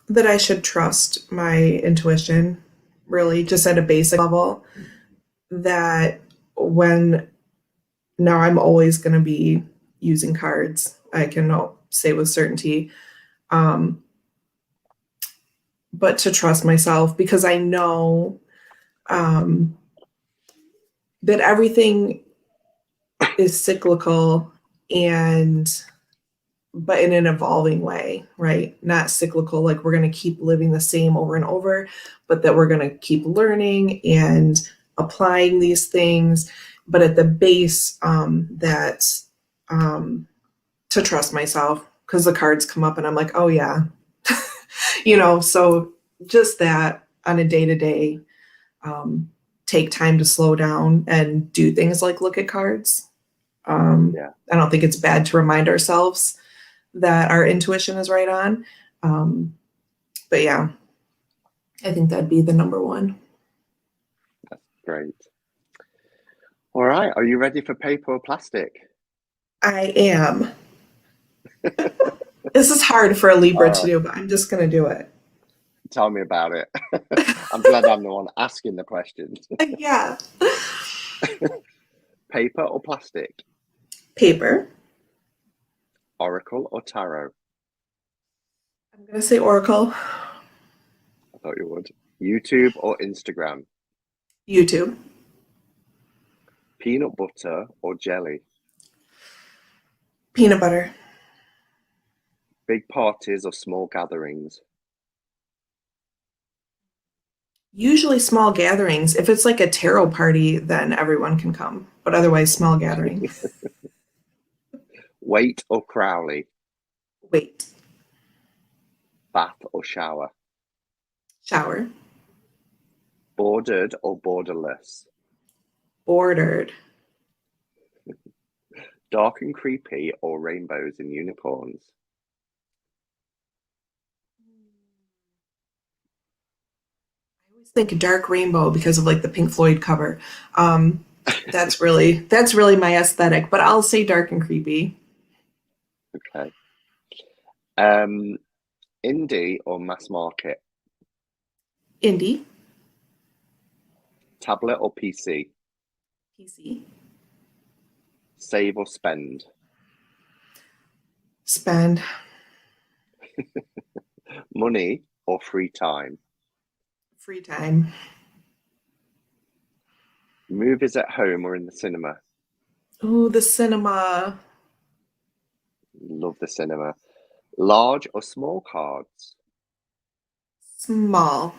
that I should trust my intuition, really, just at a basic level. That when now I'm always going to be using cards, I can say with certainty. Um, but to trust myself, because I know um, that everything is cyclical, and but in an evolving way, right? Not cyclical, like we're going to keep living the same over and over, but that we're going to keep learning and applying these things. But at the base, that um, to trust myself, because the cards come up and I'm like, oh yeah, so just that on a day to day, take time to slow down and do things like look at cards. Yeah, I don't think it's bad to remind ourselves that our intuition is right on. Um, but yeah, I think that'd be the number one. great. All right, are you ready for paper or plastic? I am. This is hard for a Libra All to right, do, but I'm just going to do it. tell me about it. I'm glad I'm the one asking the questions. Yeah. Paper or plastic? Paper. Oracle or tarot? I'm going to say Oracle. I thought you would. YouTube or Instagram? YouTube. Peanut butter or jelly? Peanut butter. Big parties or small gatherings? Usually small gatherings. If it's like a tarot party, then everyone can come, but otherwise, small gathering. Weight or Crowley? Wait. Bath or shower? Shower. Bordered or borderless? Bordered. Dark and creepy or rainbows and unicorns? I always think dark rainbow because of like the Pink Floyd cover. That's really my aesthetic, but I'll say dark and creepy. Okay. Um, Indie or mass market? Indie. Tablet or PC? PC. Save or spend? Spend. Money or free time? Free time. Movies at home or in the cinema? Ooh, the cinema. Love the cinema. Large or small cards? Small.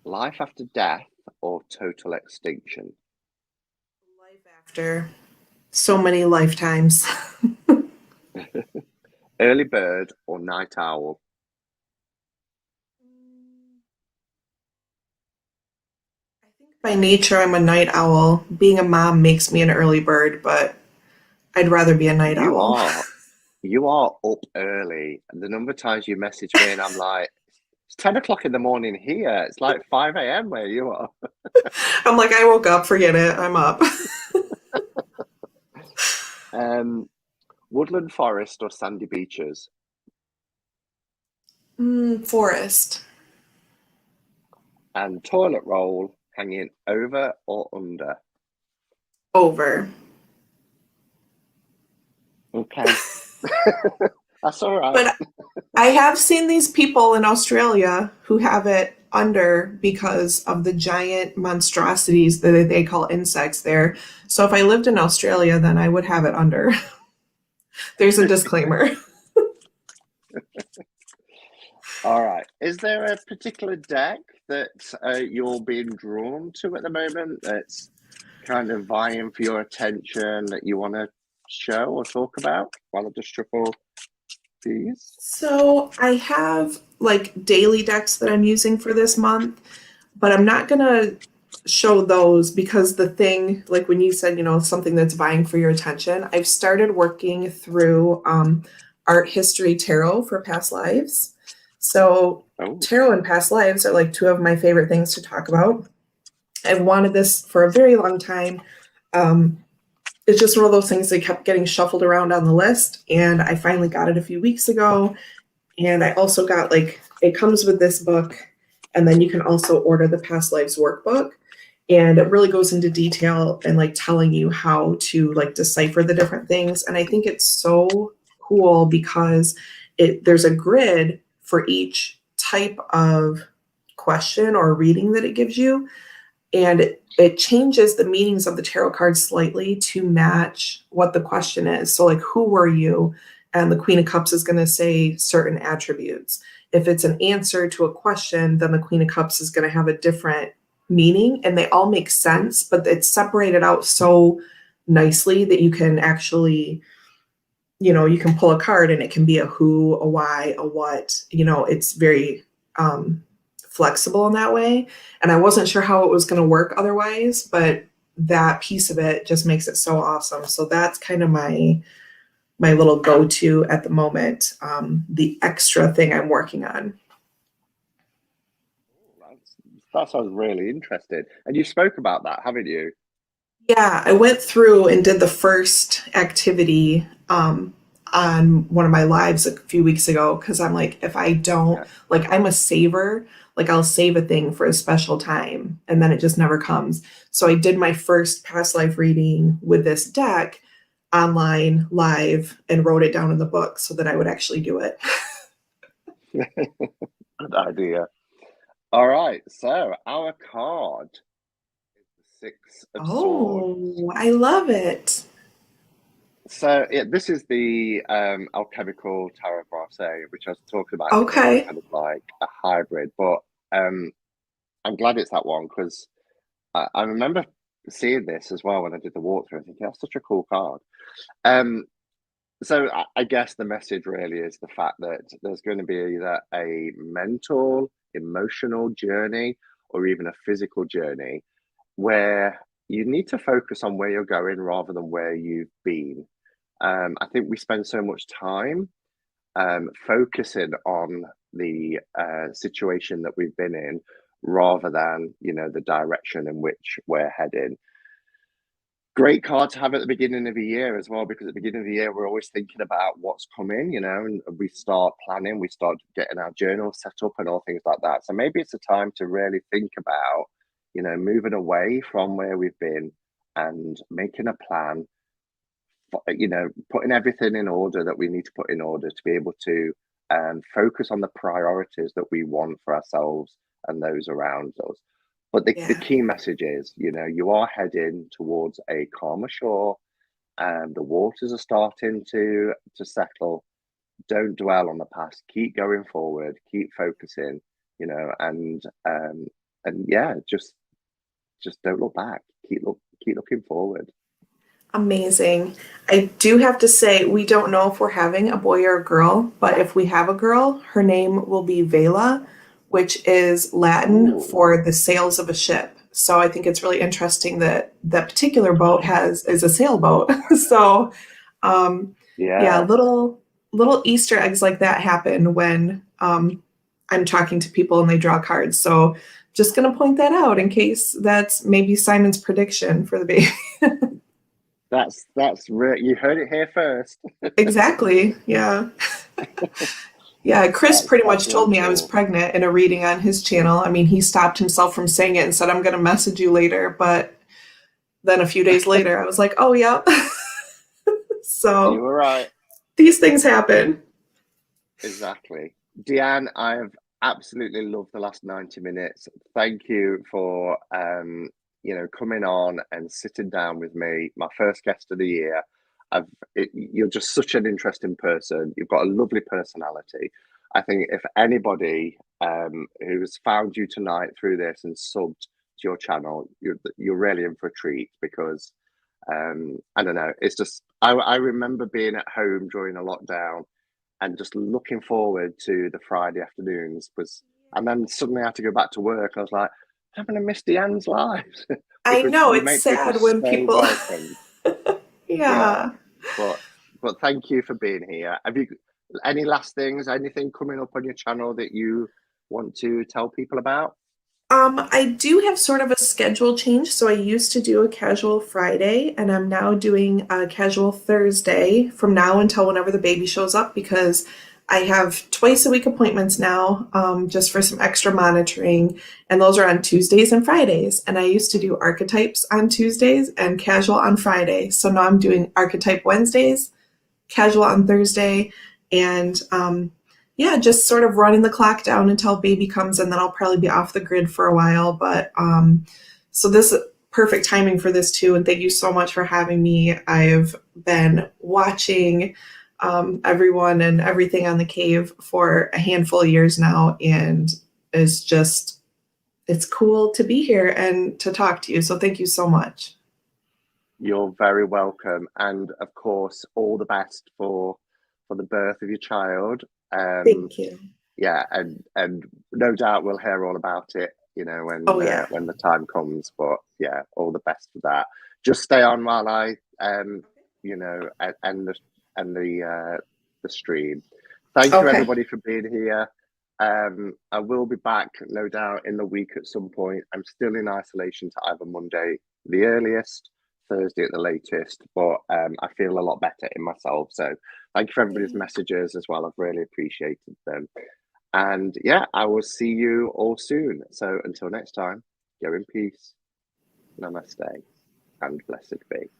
Life after death or total extinction? After so many lifetimes. Early bird or night owl? I think by nature I'm a night owl. Being a mom makes me an early bird, but I'd rather be a night You owl. are. You are up early. And the number of times you message me and I'm like, it's 10 o'clock in the morning here. It's like 5 a.m. where you are. I'm like, I woke up, forget it, I'm up. Um, Woodland forest or sandy beaches? Forest. And toilet roll hanging over or under? Over. Okay. That's all right. But I have seen these people in Australia who have it under because of the giant monstrosities that they call insects there. So if I lived in Australia, then I would have it under. There's a disclaimer. All right. Is there a particular deck that you're being drawn to at the moment that's kind of vying for your attention that you want to show or talk about while I just shuffle these? So I have like daily decks that I'm using for this month, but I'm not gonna show those because the thing, like when you said, something that's vying for your attention, I've started working through art history tarot for past lives. So Oh, tarot and past lives are like two of my favorite things to talk about. I've wanted this for a very long time. Um, it's just one of those things that kept getting shuffled around on the list, and I finally got it a few weeks ago. And I also got like, it comes with this book, and then you can also order the Past Lives workbook. And it really goes into detail and like telling you how to like decipher the different things. And I think it's so cool because there's a grid for each type of question or reading that it gives you. And it changes the meanings of the tarot cards slightly to match what the question is. So, like, who were you? And the Queen of Cups is going to say certain attributes. If it's an answer to a question, then the Queen of Cups is going to have a different meaning, and they all make sense, but it's separated out so nicely that you can actually, you can pull a card and it can be a who, a why, a what. It's very um, flexible in that way. And I wasn't sure how it was going to work otherwise, but that piece of it just makes it so awesome. So that's kind of my little go-to at the moment. The extra thing I'm working on. that sounds really interesting. And you spoke about that, haven't you? Yeah, I went through and did the first activity on one of my lives a few weeks ago because I'm like, if I don't, Yeah. like, I'm a saver, like, I'll save a thing for a special time and then it just never comes. So I did my first past life reading with this deck online, live, and wrote it down in the book so that I would actually do it. Good idea. All right. So our card is the Six of Swords. Oh, I love it. So yeah, this is the alchemical tarot bracelet, which I was talking about at the beginning, Okay. kind of like a hybrid. But um, I'm glad it's that one because I remember seeing this as well when I did the walkthrough. I think that's such a cool card. Um, so I guess the message really is the fact that there's going to be either a mental, emotional journey or even a physical journey where you need to focus on where you're going rather than where you've been. I think we spend so much time focusing on the situation that we've been in rather than, the direction in which we're heading. Great card to have at the beginning of the year as well, because at the beginning of the year, we're always thinking about what's coming, and we start planning, we start getting our journal set up and all things like that. So maybe it's a time to really think about, moving away from where we've been and making a plan, putting everything in order that we need to put in order to be able to focus on the priorities that we want for ourselves and those around us. But the Yeah. key message is, you are heading towards a calmer shore and the waters are starting to settle. Don't dwell on the past. Keep going forward. Keep focusing. And yeah, just don't look back. Keep looking forward. Amazing. I do have to say, we don't know if we're having a boy or a girl, but if we have a girl, her name will be Vela, which is Latin Oh, for the sails of a ship. So I think it's really interesting that that particular boat has is a sailboat. So um, yeah, yeah. little Easter eggs like that happen when I'm talking to people and they draw cards. So just gonna point that out in case that's maybe Simon's prediction for the baby. You heard it here first. Exactly. Yeah. Yeah. Chris pretty That's much told really me I was cool. pregnant in a reading on his channel. I mean, he stopped himself from saying it and said, I'm going to message you later. But then a few days later, I was like, oh, yeah. You So were right. these things happen. Exactly. Deanne, I've absolutely loved the last 90 minutes. Thank you for coming on and sitting down with me, my first guest of the year. You're just such an interesting person. You've got a lovely personality. I think if anybody who's found you tonight through this and subbed to your channel, you're really in for a treat because I don't know. It's just I remember being at home during a lockdown and just looking forward to the Friday afternoons and then suddenly I had to go back to work. I was like, I'm gonna miss Deanne's lives I because know you it's make people sad when so people, welcome. Yeah, yeah. but thank you for being here. Have you any last things? Anything coming up on your channel that you want to tell people about? I do have sort of a schedule change. So I used to do a casual Friday, and I'm now doing a casual Thursday from now until whenever the baby shows up because I have twice a week appointments now, just for some extra monitoring, and those are on Tuesdays and Fridays. And I used to do archetypes on Tuesdays and casual on Friday. So now I'm doing archetype Wednesdays, casual on Thursday, and yeah, just sort of running the clock down until baby comes, and then I'll probably be off the grid for a while. But so this is perfect timing for this too. And thank you so much for having me. I've been watching everyone and everything on the cave for a handful of years now, and it's cool to be here and to talk to you. So thank you so much. You're very welcome, and of course, all the best for the birth of your child. Um, Thank you. yeah, and no doubt we'll hear all about it, Oh yeah. when the time comes. But yeah, all the best for that. Just stay on while I end the stream. Thank you Okay. everybody for being here. I will be back, no doubt, in the week at some point. I'm still in isolation to either Monday, the earliest, Thursday at the latest, but I feel a lot better in myself. So thank you for everybody's messages as well. I've really appreciated them. And yeah, I will see you all soon. So until next time, go in peace. Namaste and blessed be.